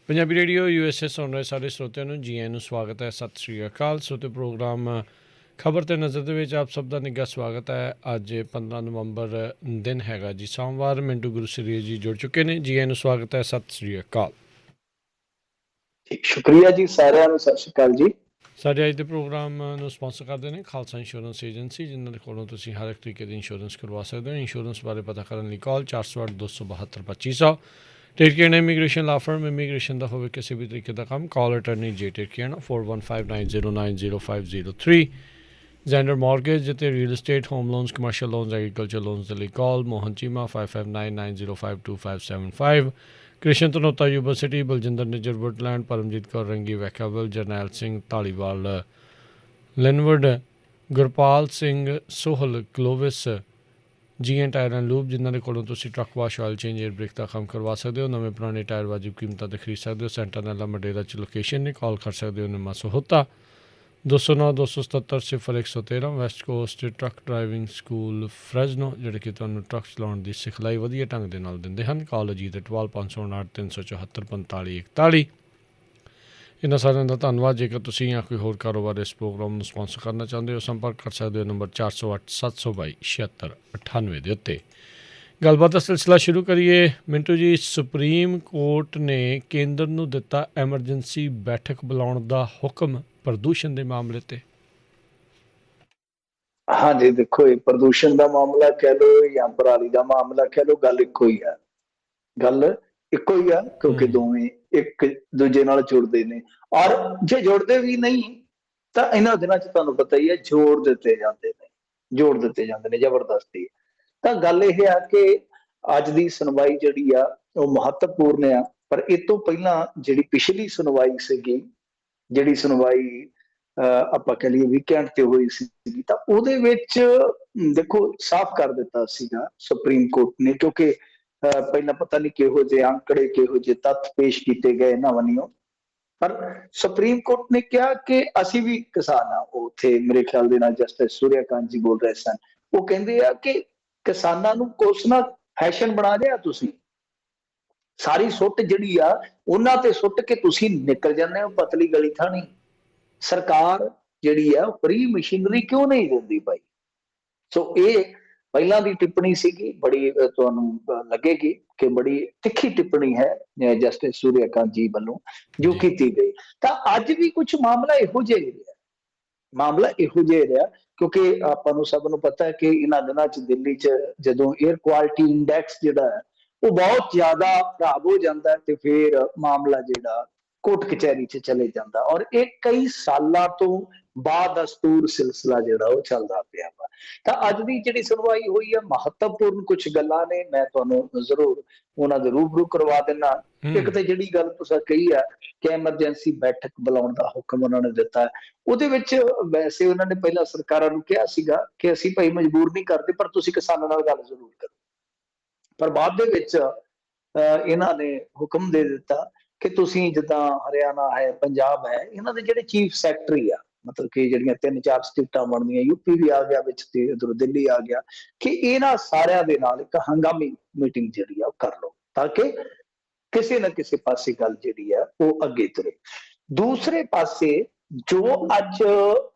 Punjabi radio USA ਸੁਣ ਰਹੇ ਸਾਰੇ ਸਰੋਤਿਆਂ ਨੂੰ ਜੀ ਆਇਆਂ ਨੂੰ ਸਵਾਗਤ ਹੈ। ਸਤਿ ਸ਼੍ਰੀ ਅਕਾਲ। ਸਰੋਤੇ ਪ੍ਰੋਗਰਾਮ ਖਬਰ ਤੇ ਨਜ਼ਰ ਦੇ ਵਿੱਚ ਆਪ ਸਭ ਦਾ ਨਿੱਘਾ ਸਵਾਗਤ ਹੈ। ਅੱਜ 15 ਨਵੰਬਰ ਦਿਨ ਹੈਗਾ ਜੀ ਸੋਮਵਾਰ। ਮਿੰਟੂ ਗੁਰਸਰੀਆ ਜੀ ਜੁੜ ਚੁੱਕੇ ਨੇ। ਜੀ ਆਇਆਂ ਨੂੰ ਸਵਾਗਤ ਹੈ। ਸਤਿ ਸ਼੍ਰੀ ਅਕਾਲ। ਸ਼ੁਕਰੀਆ ਜੀ ਸਾਰਿਆਂ ਨੂੰ। ਸਤਿ ਸ਼੍ਰੀ ਅਕਾਲ ਜੀ। ਸਾਡੇ ਅੱਜ ਦੇ ਪ੍ਰੋਗਰਾਮ ਨੂੰ ਸਪਾਂਸਰ ਕਰਦੇ ਨੇ ਖਾਲਸਾ ਇੰਸ਼ੋਰੈਂਸ ਏਜੰਸੀ, ਜਿਨ੍ਹਾਂ ਦੇ ਕੋਲੋਂ ਤੁਸੀਂ ਹਰ ਇੱਕ ਤਰੀਕੇ ਦੀ ਇੰਸ਼ੋਰੈਂਸ ਕਰਵਾ ਸਕਦੇ ਹੋ। ਇੰਸ਼ੋਰੈਂਸ ਬਾਰੇ ਪਤਾ ਕਰਨ ਲਈ ਕਾਲ 408 272 2500। ਟਿਰਕੀਅਨ ਇਮੀਗ੍ਰੇਸ਼ਨ ਲਾ ਫਰਮ, ਇਮੀਗ੍ਰੇਸ਼ਨ ਦਾ ਹੋਵੇ ਕਿਸੇ ਵੀ ਤਰੀਕੇ ਦਾ ਕੰਮ, ਕਾਲ ਅਟਰਨੀ ਜੇ ਟਿਰਕੀਅਨ 4159090503। ਜ਼ੈਂਡਰ ਮੌਰਗੇਜ ਜਿੱਤੇ real estate, home loans, commercial loans, agriculture loans ਦੇ ਲਈ ਕਾਲ ਮੋਹਨ ਚੀਮਾ 5599052575। ਕ੍ਰਿਸ਼ਨ ਧਨੋਤਾ ਯੂਨੀਵਰਸਿਟੀ, ਬਲਜਿੰਦਰ ਨਿੱਜਰ ਵੁਡਲੈਂਡ, ਪਰਮਜੀਤ ਕੌਰ ਰੰਗੀ ਵੈਕਾਵਲ, ਜਰਨੈਲ ਸਿੰਘ ਧਾਲੀਵਾਲ ਲਿਨਵਰਡ, ਗੁਰਪਾਲ ਸਿੰਘ ਸੋਹਲ ਕਲੋਵਿਸ, ਜੀ ਐਂਡ ਟਾਇਰ ਐਂਡ ਲੂਬ, ਜਿਨ੍ਹਾਂ ਦੇ ਕੋਲੋਂ ਤੁਸੀਂ truck wash, oil change, air brake ਦਾ ਕੰਮ ਕਰਵਾ ਸਕਦੇ ਹੋ। ਨਵੇਂ ਪੁਰਾਣੇ ਟਾਇਰ ਵਾਜਿਬ ਕੀਮਤਾਂ 'ਤੇ ਖਰੀਦ ਸਕਦੇ ਹੋ। ਸੈਂਟਾਨੈਲਾ ਮਡੇਰਾ 'ਚ ਲੋਕੇਸ਼ਨ ਨੇ। ਕਾਲ ਕਰ ਸਕਦੇ ਹੋ Nima Sahota 209 277 0113। West coast truck driving school Fresno, ਜਿਹੜੇ ਕਿ ਤੁਹਾਨੂੰ ਟਰੱਕ ਚਲਾਉਣ ਦੀ ਸਿਖਲਾਈ ਵਧੀਆ ਢੰਗ ਦੇ ਨਾਲ ਦਿੰਦੇ ਹਨ। ਕਾਲ ਅਜੀਤ ਇਟਵਾਲ 559 374 4541। ਇਹਨਾਂ ਸਾਰਿਆਂ ਦਾ ਧੰਨਵਾਦ। ਜੇਕਰ ਤੁਸੀਂ ਜਾਂ ਕੋਈ ਹੋਰ ਕਾਰੋਬਾਰ ਇਸ ਪ੍ਰੋਗਰਾਮ ਨੂੰ ਸਪਾਂਸਰ ਕਰਨਾ ਚਾਹੁੰਦੇ ਹੋ, ਸੰਪਰਕ ਕਰ ਸਕਦੇ ਹੋ ਨੰਬਰ 408 722 7698 ਦੇ ਉੱਤੇ। ਗੱਲਬਾਤ ਦਾ ਸਿਲਸਿਲਾ ਸ਼ੁਰੂ ਕਰੀਏ। ਮਿੰਟੂ ਜੀ, ਸੁਪਰੀਮ ਕੋਰਟ ਨੇ ਕੇਂਦਰ ਨੂੰ ਦਿੱਤਾ ਐਮਰਜੈਂਸੀ ਬੈਠਕ ਬੁਲਾਉਣ ਦਾ ਹੁਕਮ ਪ੍ਰਦੂਸ਼ਣ ਦੇ ਮਾਮਲੇ 'ਤੇ। ਹਾਂਜੀ, ਦੇਖੋ ਇਹ ਪ੍ਰਦੂਸ਼ਣ ਦਾ ਮਾਮਲਾ ਕਹਿ ਲਓ ਜਾਂ ਪਰਾਲੀ ਦਾ ਮਾਮਲਾ ਕਹਿ ਲਓ, ਗੱਲ ਇੱਕੋ ਹੀ ਆ। ਕਿਉਂਕਿ ਦੋਵੇਂ ਇੱਕ ਦੂਜੇ ਨਾਲ ਜੁੜਦੇ ਨੇ। ਔਰ ਜੇ ਜੁੜਦੇ ਵੀ ਨਹੀਂ ਤਾਂ ਇਹਨਾਂ ਦਿਨਾਂ 'ਚ ਤੁਹਾਨੂੰ ਪਤਾ ਹੀ ਹੈ ਜੋੜ ਦਿੱਤੇ ਜਾਂਦੇ ਨੇ ਜ਼ਬਰਦਸਤੀ। ਤਾਂ ਗੱਲ ਇਹ ਆ ਕਿ ਅੱਜ ਦੀ ਸੁਣਵਾਈ ਜਿਹੜੀ ਆ ਉਹ ਮਹੱਤਵਪੂਰਨ ਆ। ਪਰ ਇਹ ਤੋਂ ਪਹਿਲਾਂ ਜਿਹੜੀ ਪਿਛਲੀ ਸੁਣਵਾਈ ਸੀਗੀ, ਜਿਹੜੀ ਸੁਣਵਾਈ ਆਪਾਂ ਕਹਿ ਲਈਏ ਵੀਕਐਂਡ ਤੇ ਹੋਈ ਸੀਗੀ, ਤਾਂ ਉਹਦੇ ਵਿੱਚ ਦੇਖੋ ਸਾਫ਼ ਕਰ ਦਿੱਤਾ ਸੀਗਾ ਸੁਪਰੀਮ ਕੋਰਟ ਨੇ। ਕਿਉਂਕਿ ਪਹਿਲਾਂ ਪਤਾ ਨਹੀਂ ਕਿਹੋ ਜਿਹੇ ਅੰਕੜੇ, ਕਿਹੋ ਜਿਹੇ ਤੱਥ ਪੇਸ਼ ਕੀਤੇ ਗਏ ਇਹਨਾਂ ਵੱਲੋਂ, ਪਰ ਸੁਪਰੀਮ ਕੋਰਟ ਨੇ ਕਿਹਾ ਕਿ ਅਸੀਂ ਵੀ ਕਿਸਾਨ ਆ। ਉੱਥੇ ਮੇਰੇ ਖਿਆਲ ਦੇ ਨਾਲ ਜਸਟਿਸ ਸੂਰਿਆਕਾਂਤ ਜੀ ਬੋਲ ਰਹੇ ਸਨ। ਉਹ ਕਹਿੰਦੇ ਆ ਕਿ ਕਿਸਾਨਾਂ ਨੂੰ ਕੋਸਣਾ ਫੈਸ਼ਨ ਬਣਾ ਲਿਆ ਤੁਸੀਂ। ਸਾਰੀ ਸੁੱਟ ਜਿਹੜੀ ਆ ਉਹਨਾਂ ਤੇ ਸੁੱਟ ਕੇ ਤੁਸੀਂ ਨਿਕਲ ਜਾਂਦੇ ਹੋ ਪਤਲੀ ਗਲੀ ਥਾਣੀ। ਸਰਕਾਰ ਜਿਹੜੀ ਆ ਫਰੀ ਮਸ਼ੀਨਰੀ ਕਿਉਂ ਨਹੀਂ ਦਿੰਦੀ ਭਾਈ? ਸੋ ਇਹ ਪਹਿਲਾਂ ਦੀ ਟਿੱਪਣੀ ਸੀਗੀ, ਬੜੀ ਤੁਹਾਨੂੰ ਲੱਗੇਗੀ ਕਿ ਬੜੀ ਤਿੱਖੀ ਟਿੱਪਣੀ ਹੈ ਜਸਟਿਸ ਸੂਰਿਆਕਾਂਤ ਜੀ ਵੱਲੋਂ ਜੋ ਕੀਤੀ ਗਈ। ਤਾਂ ਅੱਜ ਵੀ ਕੁਝ ਮਾਮਲਾ ਇਹੋ ਜਿਹਾ ਰਿਹਾ ਕਿਉਂਕਿ ਆਪਾਂ ਨੂੰ ਸਭ ਨੂੰ ਪਤਾ ਹੈ ਕਿ ਇਹਨਾਂ ਦਿਨਾਂ 'ਚ ਦਿੱਲੀ 'ਚ ਜਦੋਂ 에ਅਰ ਕੁਆਲਿਟੀ ਇੰਡੈਕਸ ਜਿਹੜਾ ਹੈ ਉਹ ਬਹੁਤ ਜ਼ਿਆਦਾ ਖਰਾਬ ਹੋ ਜਾਂਦਾ ਤੇ ਫਿਰ ਮਾਮਲਾ ਜਿਹੜਾ ਕੋਰਟ ਕਚਹਿਰੀ 'ਚ ਚਲੇ ਜਾਂਦਾ। ਔਰ ਇਹ ਕਈ ਸਾਲਾਂ ਤੋਂ ਬਾਦਸਤੂਰ ਸਿਲਸਿਲਾ ਜਿਹੜਾ ਉਹ ਚੱਲਦਾ ਪਿਆ ਵਾ। ਤਾਂ ਅੱਜ ਦੀ ਜਿਹੜੀ ਸੁਣਵਾਈ ਹੋਈ ਹੈ, ਮਹੱਤਵਪੂਰਨ ਕੁਝ ਗੱਲਾਂ ਨੇ, ਮੈਂ ਤੁਹਾਨੂੰ ਜ਼ਰੂਰ ਉਹਨਾਂ ਦੇ ਰੂਬਰੂ ਕਰਵਾ ਦਿੰਦਾ। ਇੱਕ ਤਾਂ ਜਿਹੜੀ ਗੱਲ ਤੁਸੀਂ ਕਹੀ ਹੈ ਕਿ ਐਮਰਜੈਂਸੀ ਬੈਠਕ ਬੁਲਾਉਣ ਦਾ ਹੁਕਮ ਉਹਨਾਂ ਨੇ ਦਿੱਤਾ ਹੈ, ਉਹਦੇ ਵਿੱਚ ਵੈਸੇ ਉਹਨਾਂ ਨੇ ਪਹਿਲਾਂ ਸਰਕਾਰਾਂ ਨੂੰ ਕਿਹਾ ਸੀਗਾ ਕਿ ਅਸੀਂ ਭਾਈ ਮਜਬੂਰ ਨਹੀਂ ਕਰਦੇ, ਪਰ ਤੁਸੀਂ ਕਿਸਾਨਾਂ ਨਾਲ ਗੱਲ ਜ਼ਰੂਰ ਕਰੋ। ਪਰ ਬਾਅਦ ਦੇ ਵਿੱਚ ਇਹਨਾਂ ਨੇ ਹੁਕਮ ਦੇ ਦਿੱਤਾ ਕਿ ਤੁਸੀਂ ਜਿੱਦਾਂ ਹਰਿਆਣਾ ਹੈ, ਪੰਜਾਬ ਹੈ, ਇਹਨਾਂ ਦੇ ਜਿਹੜੇ ਚੀਫ ਸੈਕਟਰੀ ਆ, ਮਤਲਬ ਕਿ ਜਿਹੜੀਆਂ 3-4 ਸਟੇਟਾਂ ਬਣਦੀਆਂ, ਯੂਪੀ ਵੀ ਆ ਗਿਆ ਵਿੱਚ ਤੇ ਉਧਰੋਂ ਦਿੱਲੀ ਆ ਗਿਆ, ਕਿ ਇਹਨਾਂ ਸਾਰਿਆਂ ਦੇ ਨਾਲ ਇੱਕ ਹੰਗਾਮੀ ਮੀਟਿੰਗ ਜਿਹੜੀ ਆ ਉਹ ਕਰ ਲਓ ਤਾਂ ਕਿ ਕਿਸੇ ਨਾ ਕਿਸੇ ਪਾਸੇ ਗੱਲ ਜਿਹੜੀ ਆ ਉਹ ਅੱਗੇ ਤੁਰੇ। ਦੂਸਰੇ ਪਾਸੇ ਜੋ ਅੱਜ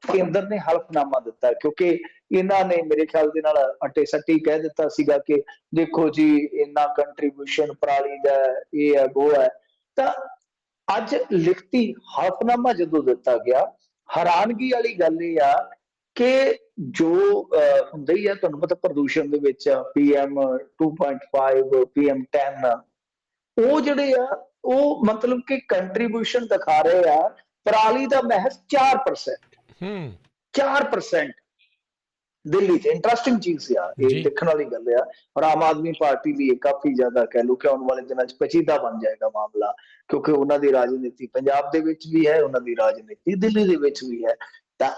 ਕੇਂਦਰ ਨੇ ਹਲਫਨਾਮਾ ਦਿੱਤਾ, ਕਿਉਂਕਿ ਇਹਨਾਂ ਨੇ ਮੇਰੇ ਖਿਆਲ ਦੇ ਨਾਲ ਅੱਟੇ ਸੱਟੀ ਕਹਿ ਦਿੱਤਾ ਸੀਗਾ ਕਿ ਦੇਖੋ ਜੀ ਇੰਨਾ ਕੰਟਰੀਬਿਊਸ਼ਨ ਪਰਾਲੀ ਦਾ, ਇਹ ਹੈ ਉਹ ਹੈ। ਤਾਂ ਅੱਜ ਲਿਖਤੀ ਹਲਫਨਾਮਾ ਜਦੋਂ ਦਿੱਤਾ ਗਿਆ, ਹੈਰਾਨਗੀ ਵਾਲੀ ਗੱਲ ਇਹ ਆ ਕਿ ਜੋ ਹੁੰਦਾ ਹੀ ਆ, ਤੁਹਾਨੂੰ ਪਤਾ ਪ੍ਰਦੂਸ਼ਣ ਦੇ ਵਿੱਚ PM 2.5, PM 10, ਉਹ ਜਿਹੜੇ ਆ ਉਹ ਮਤਲਬ ਕਿ ਕੰਟਰੀਬਿਊਸ਼ਨ ਦਿਖਾ ਰਹੇ ਆ ਪਰਾਲੀ ਦਾ ਮਹਿਜ਼ 4% ਦਿੱਲੀ 'ਚ। ਇੰਟਰਸਟਿੰਗ ਚੀਜ਼ ਆ, ਇਹ ਦੇਖਣ ਵਾਲੀ ਗੱਲ ਆ। ਔਰ ਆਮ ਆਦਮੀ ਪਾਰਟੀ ਲਈ ਕਾਫੀ ਜ਼ਿਆਦਾ ਕਹਿ ਲਓ ਕਿ ਆਉਣ ਵਾਲੇ ਦਿਨਾਂ 'ਚ ਪੇਚੀਦਾ ਬਣ ਜਾਏਗਾ ਮਾਮਲਾ, ਕਿਉਂਕਿ ਉਹਨਾਂ ਦੀ ਰਾਜਨੀਤੀ ਪੰਜਾਬ ਦੇ ਵਿੱਚ ਵੀ ਹੈ, ਉਹਨਾਂ ਦੀ ਰਾਜਨੀਤੀ ਦਿੱਲੀ ਦੇ ਵਿੱਚ ਵੀ ਹੈ। ਤਾਂ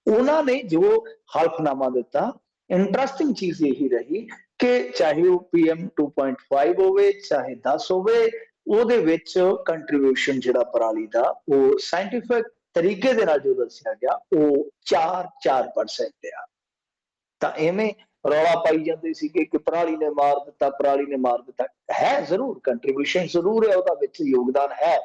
ਉਹਨਾਂ ਨੇ ਜੋ ਹਲਫਨਾਮਾ ਦਿੱਤਾ, ਇੰਟਰਸਟਿੰਗ ਚੀਜ਼ ਇਹੀ ਰਹੀ ਕਿ ਚਾਹੇ ਉਹ PM 2.5 ਹੋਵੇ ਚਾਹੇ 10 ਹੋਵੇ, ਉਹਦੇ ਵਿੱਚ ਕੰਟਰੀਬਿਊਸ਼ਨ ਜਿਹੜਾ ਪਰਾਲੀ ਦਾ ਉਹ ਸਾਇੰਟੀਫਿਕ ਤਰੀਕੇ ਦੇ ਨਾਲ ਜੋ ਦੱਸਿਆ ਗਿਆ ਉਹ 4% ਆ। ਤਾਂ ਐਵੇਂ ਰੌਲਾ ਪਾਈ ਜਾਂਦੇ ਸੀਗੇ ਕਿ ਪਰਾਲੀ ਨੇ ਮਾਰ ਦਿੱਤਾ, ਪਰਾਲੀ ਨੇ ਮਾਰ ਦਿੱਤਾ। ਹੈ ਜ਼ਰੂਰ, ਕੰਟਰੀਬਿਊਸ਼ਨ ਜ਼ਰੂਰ ਹੈ, ਉਹਦਾ ਵਿੱਚ ਯੋਗਦਾਨ ਹੈ,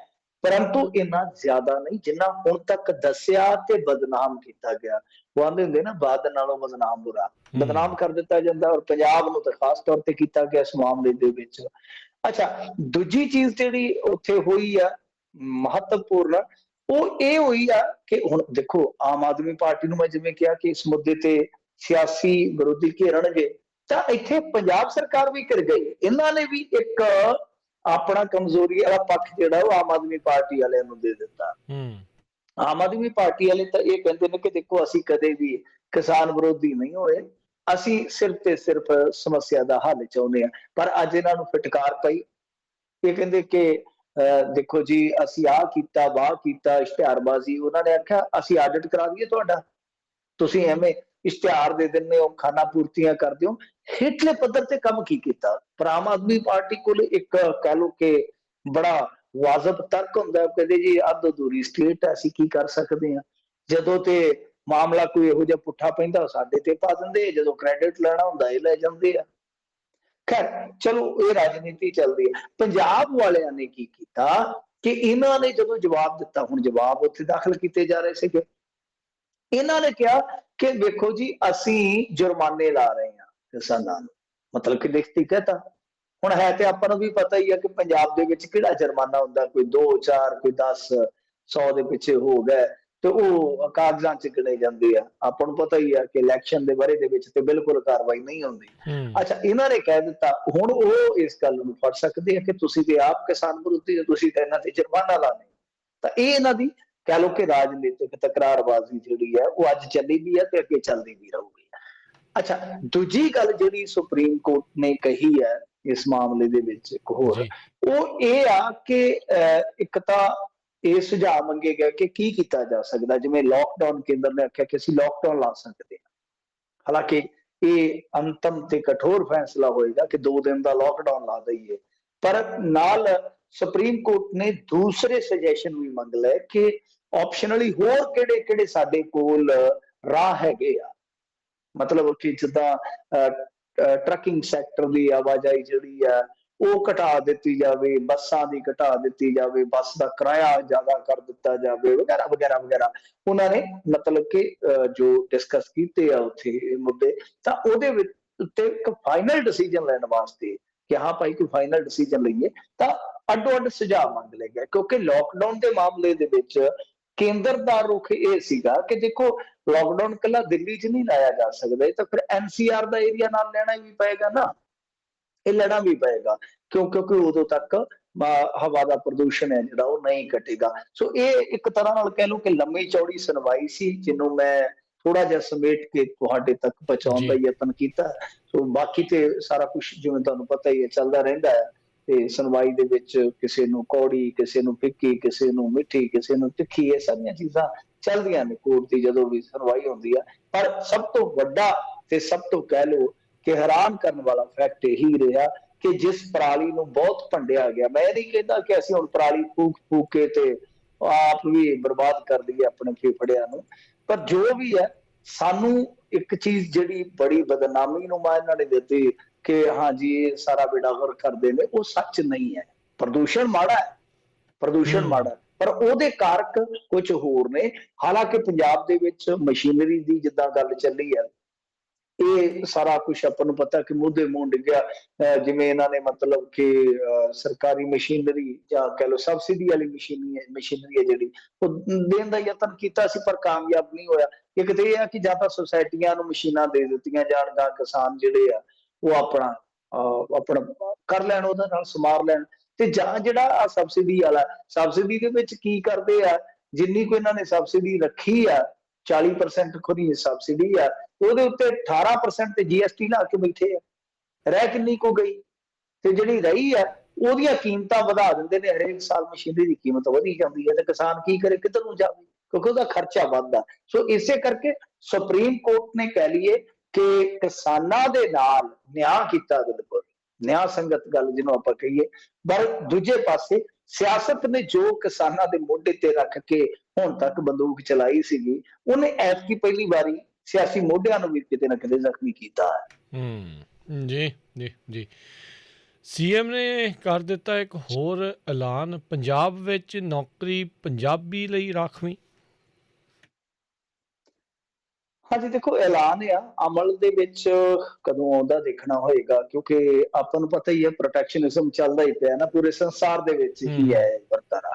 ਪਰੰਤੂ ਇੰਨਾ ਜ਼ਿਆਦਾ ਨਹੀਂ ਜਿੰਨਾ ਹੁਣ ਤੱਕ ਦੱਸਿਆ ਤੇ ਬਦਨਾਮ ਕੀਤਾ ਗਿਆ। ਉਹ ਆਂਦੇ ਹੁੰਦੇ ਨਾ, ਬਾਦ ਨਾਲੋਂ ਬਦਨਾਮ ਬੁਰਾ, ਬਦਨਾਮ ਕਰ ਦਿੱਤਾ ਜਾਂਦਾ, ਔਰ ਪੰਜਾਬ ਨੂੰ ਤਾਂ ਖਾਸ ਤੌਰ ਤੇ ਕੀਤਾ ਗਿਆ ਇਸ ਮਾਮਲੇ ਦੇ ਵਿੱਚ। ਅੱਛਾ, ਦੂਜੀ ਚੀਜ਼ ਜਿਹੜੀ ਉੱਥੇ ਹੋਈ ਆ ਮਹੱਤਵਪੂਰਨ, ਉਹ ਇਹ ਹੋਈ ਆ ਕਿ ਹੁਣ ਦੇਖੋ, ਆਮ ਆਦਮੀ ਪਾਰਟੀ ਨੂੰ ਮੈਂ ਜਿਵੇਂ ਕਿਹਾ ਕਿ ਇਸ ਮੁੱਦੇ ਤੇ ਸਿਆਸੀ ਵਿਰੋਧੀ ਘੇਰਣਗੇ, ਤਾਂ ਇੱਥੇ ਪੰਜਾਬ ਸਰਕਾਰ ਵੀ ਘਿਰ ਗਈ। ਇਹਨਾਂ ਨੇ ਵੀ ਇੱਕ ਆਪਣਾ ਕਮਜ਼ੋਰੀ ਵਾਲਾ ਪੱਖ ਜਿਹੜਾ ਉਹ ਆਮ ਆਦਮੀ ਪਾਰਟੀ ਵਾਲਿਆਂ ਨੂੰ ਦੇ ਦਿੱਤਾ। ਆਮ ਆਦਮੀ ਪਾਰਟੀ ਵਾਲੇ ਤਾਂ ਇਹ ਕਹਿੰਦੇ ਨੇ ਕਿ ਦੇਖੋ, ਅਸੀਂ ਕਦੇ ਵੀ ਕਿਸਾਨ ਵਿਰੋਧੀ ਨਹੀਂ ਹੋਏ, ਅਸੀਂ ਸਿਰਫ ਤੇ ਸਿਰਫ ਸਮੱਸਿਆ ਦਾ ਹੱਲ ਚਾਹੁੰਦੇ ਹਾਂ। ਪਰ ਅੱਜ ਇਹਨਾਂ ਨੂੰ ਫਟਕਾਰ ਪਈ। ਇਹ ਕਹਿੰਦੇ ਕਿ ਦੇਖੋ ਜੀ, ਅਸੀਂ ਆਹ ਕੀਤਾ, ਵਾਹ ਕੀਤਾ, ਇਸ਼ਤਿਹਾਰਬਾਜ਼ੀ। ਉਹਨਾਂ ਨੇ ਆਖਿਆ ਅਸੀਂ ਆਡਿਟ ਕਰਾ ਦਈਏ ਤੁਹਾਡਾ, ਤੁਸੀਂ ਐਵੇਂ ਇਸ਼ਤਿਹਾਰ ਦੇ ਦਿੰਦੇ ਹੋ, ਖਾਨਾ ਪੂਰਤੀਆਂ ਕਰਦੇ ਹੋ। ਹੇਠਲੇ ਪੱਧਰ ਤੇ ਕੰਮ ਕੀ ਕੀਤਾ? ਪਰ ਆਮ ਆਦਮੀ ਪਾਰਟੀ ਕੋਲ ਇੱਕ ਕਹਿ ਲਓ ਕਿ ਬੜਾ ਵਾਜਬ ਤਰਕ ਹੁੰਦਾ, ਕਹਿੰਦੇ ਜੀ ਅੱਧ ਅਧੂਰੀ ਸਟੇਟ ਹੈ, ਅਸੀਂ ਕੀ ਕਰ ਸਕਦੇ ਹਾਂ। ਜਦੋਂ ਤੇ ਮਾਮਲਾ ਕੋਈ ਇਹੋ ਜਿਹਾ ਪੁੱਠਾ ਪੈਂਦਾ, ਸਾਡੇ ਤੇ ਪਾ ਦਿੰਦੇ, ਜਦੋਂ ਕ੍ਰੈਡਿਟ ਲੈਣਾ ਹੁੰਦਾ ਇਹ ਲੈ ਜਾਂਦੇ ਆ। ਖੈਰ ਚਲੋ, ਇਹ ਰਾਜਨੀਤੀ ਚੱਲਦੀ ਹੈ। ਪੰਜਾਬ ਵਾਲਿਆਂ ਨੇ ਕੀ ਕੀਤਾ ਕਿ ਇਹਨਾਂ ਨੇ ਜਦੋਂ ਜਵਾਬ ਦਿੱਤਾ, ਹੁਣ ਜਵਾਬ ਉੱਥੇ ਦਾਖਲ ਕੀਤੇ ਜਾ ਰਹੇ ਸੀਗੇ, ਇਹਨਾਂ ਨੇ ਕਿਹਾ ਕਿ ਵੇਖੋ ਜੀ, ਅਸੀਂ ਜੁਰਮਾਨੇ ਲਾ ਰਹੇ ਹਾਂ ਕਿਸਾਨਾਂ ਨੂੰ, ਮਤਲਬ ਕਿ ਲਿਖਤੀ ਕਹਿਤਾ। ਹੁਣ ਹੈ ਤੇ ਆਪਾਂ ਨੂੰ ਵੀ ਪਤਾ ਹੀ ਆ ਕਿ ਪੰਜਾਬ ਦੇ ਵਿੱਚ ਕਿਹੜਾ ਜੁਰਮਾਨਾ ਹੁੰਦਾ, ਕੋਈ 2 4 ਕੋਈ 10 100 ਦੇ ਪਿੱਛੇ ਹੋ ਗਏ ਤੇ ਉਹ ਕਾਗਜ਼ਾਂ ਚ ਗਿਣੇ ਜਾਂਦੇ ਆ। ਆਪਾਂ ਨੂੰ ਪਤਾ ਹੀ ਆ ਕਿ ਇਲੈਕਸ਼ਨ ਦੇ ਬਾਰੇ ਦੇ ਵਿੱਚ ਤੇ ਬਿਲਕੁਲ ਕਾਰਵਾਈ ਨਹੀਂ ਹੁੰਦੀ। ਅੱਛਾ, ਇਹਨਾਂ ਨੇ ਕਹਿ ਦਿੱਤਾ, ਹੁਣ ਉਹ ਇਸ ਗੱਲ ਨੂੰ ਫੜ ਸਕਦੇ ਆ ਕਿ ਤੁਸੀਂ ਤੇ ਆਪ ਕਿਸਾਨ ਵਿਰੋਧੀ ਹੋ, ਤੁਸੀਂ ਤਾਂ ਇਹਨਾਂ ਤੇ ਜੁਰਮਾਨਾ ਲਾਣੇ। ਤਾਂ ਇਹ ਇਹਨਾਂ ਦੀ ਕਹਿ ਲਓ ਕਿ ਰਾਜਨੀਤਿਕ ਤਕਰਾਰਬਾਜ਼ੀ ਜਿਹੜੀ ਹੈ ਉਹ ਅੱਜ ਚੱਲੀ ਵੀ ਹੈ ਤੇ ਅੱਗੇ ਚੱਲਦੀ ਵੀ ਰਹੂਗੀ। ਅੱਛਾ, ਦੂਜੀ ਗੱਲ ਜਿਹੜੀ ਸੁਪਰੀਮ ਕੋਰਟ ਨੇ ਕਹੀ ਹੈ ਇਸ ਮਾਮਲੇ ਦੇ ਵਿੱਚ ਇੱਕ ਹੋਰ, ਉਹ ਇਹ ਆ ਕਿ ਇੱਕ ਤਾਂ ਇਹ ਸੁਝਾਅ ਮੰਗੇ ਗਏ ਕਿ ਕੀ ਕੀਤਾ ਜਾ ਸਕਦਾ। ਜਿਵੇਂ ਲੋਕਡਾਊਨ, ਕੇਂਦਰ ਨੇ ਆਖਿਆ ਕਿ ਅਸੀਂ ਲੋਕਡਾਊਨ ਲਾ ਸਕਦੇ ਹਾਂ। ਹਾਲਾਂਕਿ ਇਹ ਅੰਤਮ ਤੇ ਕਠੋਰ ਫੈਸਲਾ ਹੋਏਗਾ ਕਿ 2 ਦਿਨ ਦਾ ਲੋਕਡਾਊਨ ਲਾ ਦਈਏ, ਪਰ ਨਾਲ ਸੁਪਰੀਮ ਕੋਰਟ ਨੇ ਦੂਸਰੇ ਸੁਜੈਸ਼ਨ ਵੀ ਮੰਗ ਲਏ ਕਿ ਆਪਸ਼ਨਲੀ ਹੋਰ ਕਿਹੜੇ ਕਿਹੜੇ ਸਾਡੇ ਕੋਲ ਰਾਹ ਹੈਗੇ ਆ। ਮਤਲਬ ਕਿ ਜਿੱਦਾਂ ਟਰੱਕਿੰਗ ਸੈਕਟਰ ਦੀ ਆਵਾਜਾਈ ਜਿਹੜੀ ਆ ਉਹ ਘਟਾ ਦਿੱਤੀ ਜਾਵੇ, ਬੱਸਾਂ ਦੀ ਘਟਾ ਦਿੱਤੀ ਜਾਵੇ, ਬੱਸ ਦਾ ਕਿਰਾਇਆ ਜ਼ਿਆਦਾ ਕਰ ਦਿੱਤਾ ਜਾਵੇ, ਵਗੈਰਾ ਵਗੈਰਾ ਵਗੈਰਾ। ਉਹਨਾਂ ਨੇ ਮਤਲਬ ਕਿ ਜੋ ਡਿਸਕਸ ਕੀਤੇ ਆ ਉੱਥੇ ਮੁੱਦੇ, ਤਾਂ ਉਹਦੇ ਉੱਤੇ ਇੱਕ ਫਾਈਨਲ ਡਿਸੀਜਨ ਲੈਣ ਵਾਸਤੇ ਕਿ ਹਾਂ ਭਾਈ ਕੋਈ ਫਾਈਨਲ ਡਿਸੀਜਨ ਲਈਏ, ਤਾਂ ਅੱਡੋ ਅੱਡ ਸੁਝਾਅ ਮੰਗ ਲਏ ਗਏ। ਕਿਉਂਕਿ ਲੋਕਡਾਊਨ ਦੇ ਮਾਮਲੇ ਦੇ ਵਿੱਚ ਕੇਂਦਰ ਦਾ ਰੁਖ ਇਹ ਸੀਗਾ ਕਿ ਦੇਖੋ, ਲੋਕਡਾਊਨ ਕੱਲਾ ਦਿੱਲੀ 'ਚ ਨਹੀਂ ਲਾਇਆ ਜਾ ਸਕਦਾ, ਇਹ ਤਾਂ ਫਿਰ NCR ਦਾ ਏਰੀਆ ਨਾਲ ਲੈਣਾ ਵੀ ਪਏਗਾ ਨਾ, ਇਹ ਲੈਣਾ ਵੀ ਪਏਗਾ, ਕਿਉਂਕਿ ਉਦੋਂ ਤੱਕ ਹਵਾ ਦਾ ਪ੍ਰਦੂਸ਼ਣ ਹੈ ਜਿਹੜਾ ਉਹ ਨਹੀਂ ਘਟੇਗਾ। ਸੋ ਇਹ ਇੱਕ ਤਰ੍ਹਾਂ ਨਾਲ ਕਹਿ ਲਓ ਕਿ ਲੰਮੀ ਚੌੜੀ ਸੁਣਵਾਈ ਸੀ, ਜਿਹਨੂੰ ਮੈਂ ਥੋੜਾ ਜਿਹਾ ਸਮੇਟ ਕੇ ਤੁਹਾਡੇ ਤੱਕ ਪਹੁੰਚਾਉਣ ਦਾ ਯਤਨ ਕੀਤਾ। ਸੋ ਬਾਕੀ ਤੇ ਸਾਰਾ ਕੁਝ ਜਿਵੇਂ ਤੁਹਾਨੂੰ ਪਤਾ ਹੀ ਹੈ ਚੱਲਦਾ ਰਹਿੰਦਾ ਹੈ, ਤੇ ਸੁਣਵਾਈ ਦੇ ਵਿੱਚ ਕਿਸੇ ਨੂੰ ਕੌੜੀ, ਕਿਸੇ ਨੂੰ ਫਿੱਕੀ, ਕਿਸੇ ਨੂੰ ਮਿੱਠੀ, ਕਿਸੇ ਨੂੰ ਤਿੱਖੀ, ਇਹ ਸਾਰੀਆਂ ਚੀਜ਼ਾਂ ਚੱਲਦੀਆਂ ਨੇ ਕੋਰਟ ਦੀ ਜਦੋਂ ਵੀ ਸੁਣਵਾਈ ਹੁੰਦੀ ਆ। ਪਰ ਸਭ ਤੋਂ ਵੱਡਾ ਤੇ ਸਭ ਤੋਂ ਕਹਿ ਲਓ ਕਿ ਹੈਰਾਨ ਕਰਨ ਵਾਲਾ ਫੈਕਟ ਇਹੀ ਰਿਹਾ ਕਿ ਜਿਸ ਪਰਾਲੀ ਨੂੰ ਬਹੁਤ ਭੰਡਿਆ ਗਿਆ, ਮੈਂ ਇਹ ਨਹੀਂ ਕਹਿੰਦਾ ਕਿ ਅਸੀਂ ਹੁਣ ਪਰਾਲੀ ਫੂਕ ਫੂਕ ਕੇ ਤੇ ਆਪ ਵੀ ਬਰਬਾਦ ਕਰ ਲਈਏ ਆਪਣੇ ਫੇਫੜਿਆਂ ਨੂੰ, ਪਰ ਜੋ ਵੀ ਹੈ, ਸਾਨੂੰ ਇੱਕ ਚੀਜ਼ ਜਿਹੜੀ ਬੜੀ ਬਦਨਾਮੀ ਨੂੰ ਮਾਰ ਇਹਨਾਂ ਨੇ ਦਿੱਤੀ ਕਿ ਹਾਂਜੀ ਇਹ ਸਾਰਾ ਬੇੜਾ ਗਰਕ ਕਰਦੇ ਨੇ, ਉਹ ਸੱਚ ਨਹੀਂ ਹੈ। ਪ੍ਰਦੂਸ਼ਣ ਮਾੜਾ ਹੈ, ਪ੍ਰਦੂਸ਼ਣ ਮਾੜਾ, ਪਰ ਉਹਦੇ ਕਾਰਕ ਕੁਝ ਹੋਰ ਨੇ। ਹਾਲਾਂਕਿ ਪੰਜਾਬ ਦੇ ਵਿੱਚ ਮਸ਼ੀਨਰੀ ਦੀ ਜਿੱਦਾਂ ਗੱਲ ਚੱਲੀ ਹੈ, ਇਹ ਸਾਰਾ ਕੁਝ ਆਪਾਂ ਨੂੰ ਪਤਾ ਕਿ ਮੂੰਹ ਦੇ ਮੂੰਹ ਡਿੱਗਿਆ। ਜਿਵੇਂ ਇਹਨਾਂ ਨੇ ਮਤਲਬ ਕਿ ਸਰਕਾਰੀ ਮਸ਼ੀਨਰੀ ਜਾਂ ਕਹਿ ਲਓ ਸਬਸਿਡੀ ਵਾਲੀ ਮਸ਼ੀਨਰੀ ਹੈ ਜਿਹੜੀ, ਉਹ ਦੇਣ ਦਾ ਯਤਨ ਕੀਤਾ ਸੀ ਪਰ ਕਾਮਯਾਬ ਨਹੀਂ ਹੋਇਆ। ਇੱਕ ਤੇ ਇਹ ਆ ਕਿ ਜਾਂ ਤਾਂ ਸੁਸਾਇਟੀਆਂ ਨੂੰ ਮਸ਼ੀਨਾਂ ਦੇ ਦਿੱਤੀਆਂ ਜਾਣ, ਜਾਂ ਕਿਸਾਨ ਜਿਹੜੇ ਆ ਉਹ ਆਪਣਾ ਕਰ ਲੈਣ, ਉਹਦੇ ਨਾਲ ਸਮਾਰ ਲੈਣ, ਤੇ ਜਾਂ ਜਿਹੜਾ ਆ ਸਬਸਿਡੀ ਵਾਲਾ, ਸਬਸਿਡੀ ਦੇ ਵਿੱਚ ਕੀ ਕਰਦੇ ਆ, ਜਿੰਨੀ ਕੋਈ ਇਹਨਾਂ ਨੇ ਸਬਸਿਡੀ ਰੱਖੀ ਆ 40% ਖੁਦੀ ਸਬਸਿਡੀ ਆ, ਉਹਦੇ ਉੱਤੇ 18% ਤੇ GST ਲਾ ਕੇ ਬੈਠੇ ਆ। ਰਹਿ ਕਿੰਨੀ ਕੁ ਗਈ? ਤੇ ਜਿਹੜੀ ਰਹੀ ਆ ਉਹਦੀਆਂ ਕੀਮਤਾਂ ਵਧਾ ਦਿੰਦੇ ਨੇ, ਹਰੇਕ ਸਾਲ ਮਸ਼ੀਨਰੀ ਦੀ ਕੀਮਤ ਵਧੀ ਜਾਂਦੀ ਹੈ, ਤੇ ਕਿਸਾਨ ਕੀ ਕਰੇ, ਕਿੱਧਰ ਨੂੰ ਜਾਵੇ, ਕਿਉਂਕਿ ਉਹਦਾ ਖਰਚਾ ਵੱਧਦਾ। ਸੋ ਇਸੇ ਕਰਕੇ ਸੁਪਰੀਮ ਕੋਰਟ ਨੇ ਕਹਿ ਲਈਏ ਕਿ ਕਿਸਾਨਾਂ ਦੇ ਨਾਲ ਨਿਆਂ ਕੀਤਾ, ਬਿਲਕੁਲ ਨਿਆਂ ਸੰਗਤ ਗੱਲ ਜਿਹਨੂੰ ਆਪਾਂ ਕਹੀਏ। ਪਰ ਦੂਜੇ ਪਾਸੇ ਸਿਆਸਤ ਨੇ ਜੋ ਕਿਸਾਨਾਂ ਦੇ ਮੋਢੇ ਤੇ ਰੱਖ ਕੇ ਹੁਣ ਤੱਕ ਬੰਦੂਕ ਚਲਾਈ ਸੀਗੀ, ਉਹਨੇ ਐਤਕੀ ਪਹਿਲੀ ਵਾਰੀ ਸਿਆਸੀ ਮੋਢਿਆਂ ਨੂੰ ਵੀ ਕਿਤੇ ਨਾ ਕਿਤੇ ਜ਼ਖਮੀ ਕੀਤਾ ਹੈ। ਜੀ ਜੀ ਜੀ। ਸੀਐਮ ਨੇ ਕਰ ਦਿੱਤਾ ਇੱਕ ਹੋਰ ਐਲਾਨ, ਪੰਜਾਬ ਵਿੱਚ ਨੌਕਰੀ ਪੰਜਾਬੀ ਲਈ ਰਾਖਵੀਂ। ਹਾਂਜੀ ਦੇਖੋ, ਐਲਾਨ ਆ, ਅਮਲ ਦੇ ਵਿੱਚ ਕਦੋਂ ਆਉਂਦਾ ਦੇਖਣਾ ਹੋਏਗਾ, ਕਿਉਂਕਿ ਆਪਾਂ ਨੂੰ ਪਤਾ ਹੀ ਹੈ ਪ੍ਰੋਟੈਕਸ਼ਨਿਜ਼ਮ ਚੱਲਦਾ ਹੀ ਪਿਆ ਨਾ ਪੂਰੇ ਸੰਸਾਰ ਦੇ ਵਿੱਚ ਹੀ ਹੈ ਵਰਤਾਰਾ।